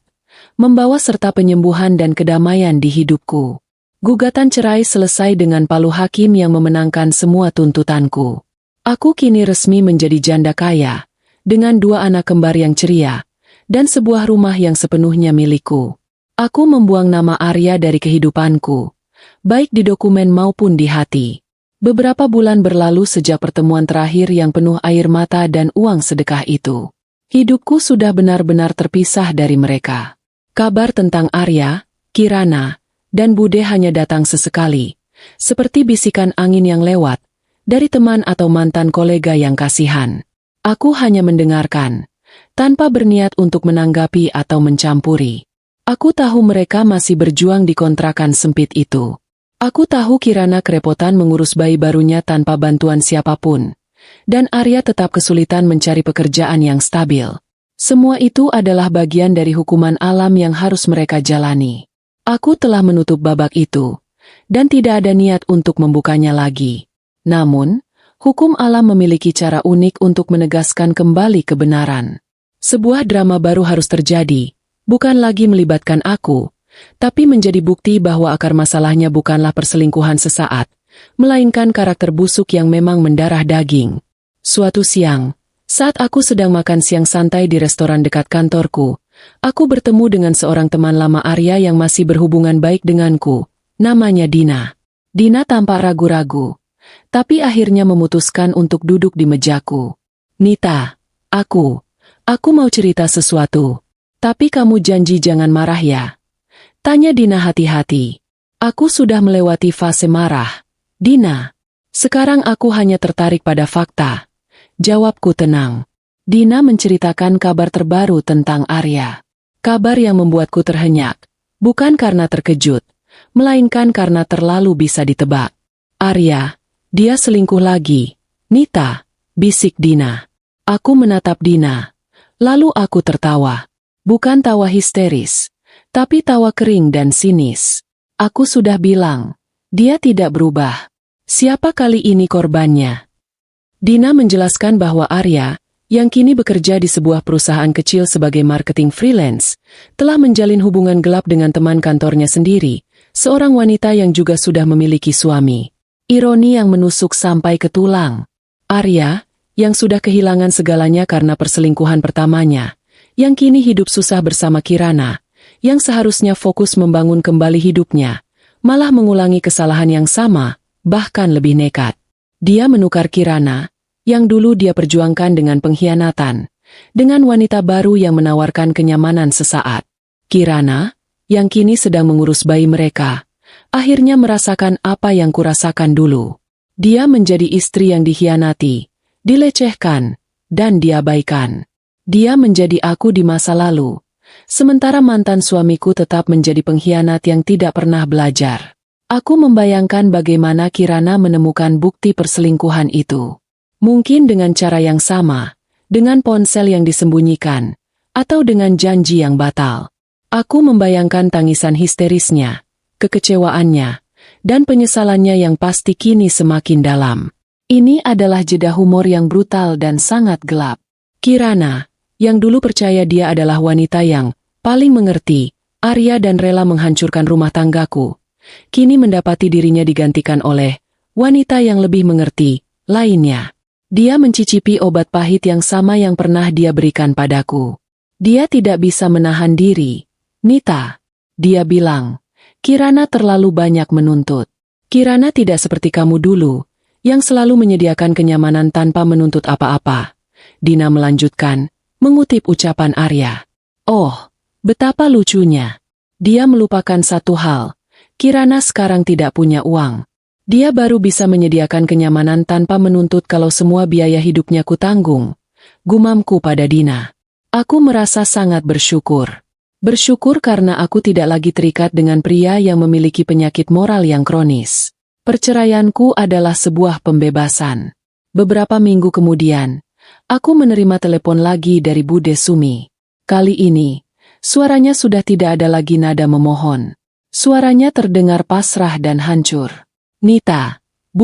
membawa serta penyembuhan dan kedamaian di hidupku. Gugatan cerai selesai dengan palu hakim yang memenangkan semua tuntutanku. Aku kini resmi menjadi janda kaya, dengan 2 anak kembar yang ceria, dan sebuah rumah yang sepenuhnya milikku. Aku membuang nama Arya dari kehidupanku, baik di dokumen maupun di hati. Beberapa bulan berlalu sejak pertemuan terakhir yang penuh air mata dan uang sedekah itu. Hidupku sudah benar-benar terpisah dari mereka. Kabar tentang Arya, Kirana, dan Bude hanya datang sesekali, seperti bisikan angin yang lewat, dari teman atau mantan kolega yang kasihan. Aku hanya mendengarkan, tanpa berniat untuk menanggapi atau mencampuri. Aku tahu mereka masih berjuang di kontrakan sempit itu. Aku tahu Kirana kerepotan mengurus bayi barunya tanpa bantuan siapapun, dan Arya tetap kesulitan mencari pekerjaan yang stabil. Semua itu adalah bagian dari hukuman alam yang harus mereka jalani. Aku telah menutup babak itu, dan tidak ada niat untuk membukanya lagi. Namun, hukum alam memiliki cara unik untuk menegaskan kembali kebenaran. Sebuah drama baru harus terjadi, bukan lagi melibatkan aku, tapi menjadi bukti bahwa akar masalahnya bukanlah perselingkuhan sesaat, melainkan karakter busuk yang memang mendarah daging. Suatu siang, saat aku sedang makan siang santai di restoran dekat kantorku, aku bertemu dengan seorang teman lama Arya yang masih berhubungan baik denganku. Namanya Dina. Dina tampak ragu-ragu, tapi akhirnya memutuskan untuk duduk di mejaku. Nita, aku mau cerita sesuatu. Tapi kamu janji jangan marah ya? Tanya Dina hati-hati. Aku sudah melewati fase marah. Dina, sekarang aku hanya tertarik pada fakta. Jawabku tenang. Dina menceritakan kabar terbaru tentang Arya. Kabar yang membuatku terhenyak, bukan karena terkejut, melainkan karena terlalu bisa ditebak. Arya, dia selingkuh lagi. Nita, bisik Dina. Aku menatap Dina. Lalu aku tertawa. Bukan tawa histeris, tapi tawa kering dan sinis. Aku sudah bilang, dia tidak berubah. Siapa kali ini korbannya? Dina menjelaskan bahwa Arya, yang kini bekerja di sebuah perusahaan kecil sebagai marketing freelance, telah menjalin hubungan gelap dengan teman kantornya sendiri, seorang wanita yang juga sudah memiliki suami. Ironi yang menusuk sampai ke tulang. Arya, yang sudah kehilangan segalanya karena perselingkuhan pertamanya, yang kini hidup susah bersama Kirana, yang seharusnya fokus membangun kembali hidupnya, malah mengulangi kesalahan yang sama, bahkan lebih nekat. Dia menukar Kirana, yang dulu dia perjuangkan dengan pengkhianatan, dengan wanita baru yang menawarkan kenyamanan sesaat. Kirana, yang kini sedang mengurus bayi mereka, akhirnya merasakan apa yang kurasakan dulu. Dia menjadi istri yang dikhianati, dilecehkan, dan diabaikan. Dia menjadi aku di masa lalu, sementara mantan suamiku tetap menjadi pengkhianat yang tidak pernah belajar. Aku membayangkan bagaimana Kirana menemukan bukti perselingkuhan itu. Mungkin dengan cara yang sama, dengan ponsel yang disembunyikan, atau dengan janji yang batal. Aku membayangkan tangisan histerisnya, kekecewaannya, dan penyesalannya yang pasti kini semakin dalam. Ini adalah jeda humor yang brutal dan sangat gelap. Kirana, yang dulu percaya dia adalah wanita yang paling mengerti Arya dan rela menghancurkan rumah tanggaku, kini mendapati dirinya digantikan oleh wanita yang lebih mengerti lainnya. Dia mencicipi obat pahit yang sama yang pernah dia berikan padaku. Dia tidak bisa menahan diri. Nita, dia bilang, Kirana terlalu banyak menuntut. Kirana tidak seperti kamu dulu, yang selalu menyediakan kenyamanan tanpa menuntut apa-apa. Dina melanjutkan, mengutip ucapan Arya. Oh, betapa lucunya. Dia melupakan satu hal. Kirana sekarang tidak punya uang. Dia baru bisa menyediakan kenyamanan tanpa menuntut kalau semua biaya hidupnya kutanggung. Gumamku pada Dina. Aku merasa sangat bersyukur. Bersyukur karena aku tidak lagi terikat dengan pria yang memiliki penyakit moral yang kronis. Perceraianku adalah sebuah pembebasan. Beberapa minggu kemudian, aku menerima telepon lagi dari Bude Sumi. Kali ini, suaranya sudah tidak ada lagi nada memohon. Suaranya terdengar pasrah dan hancur. Nita,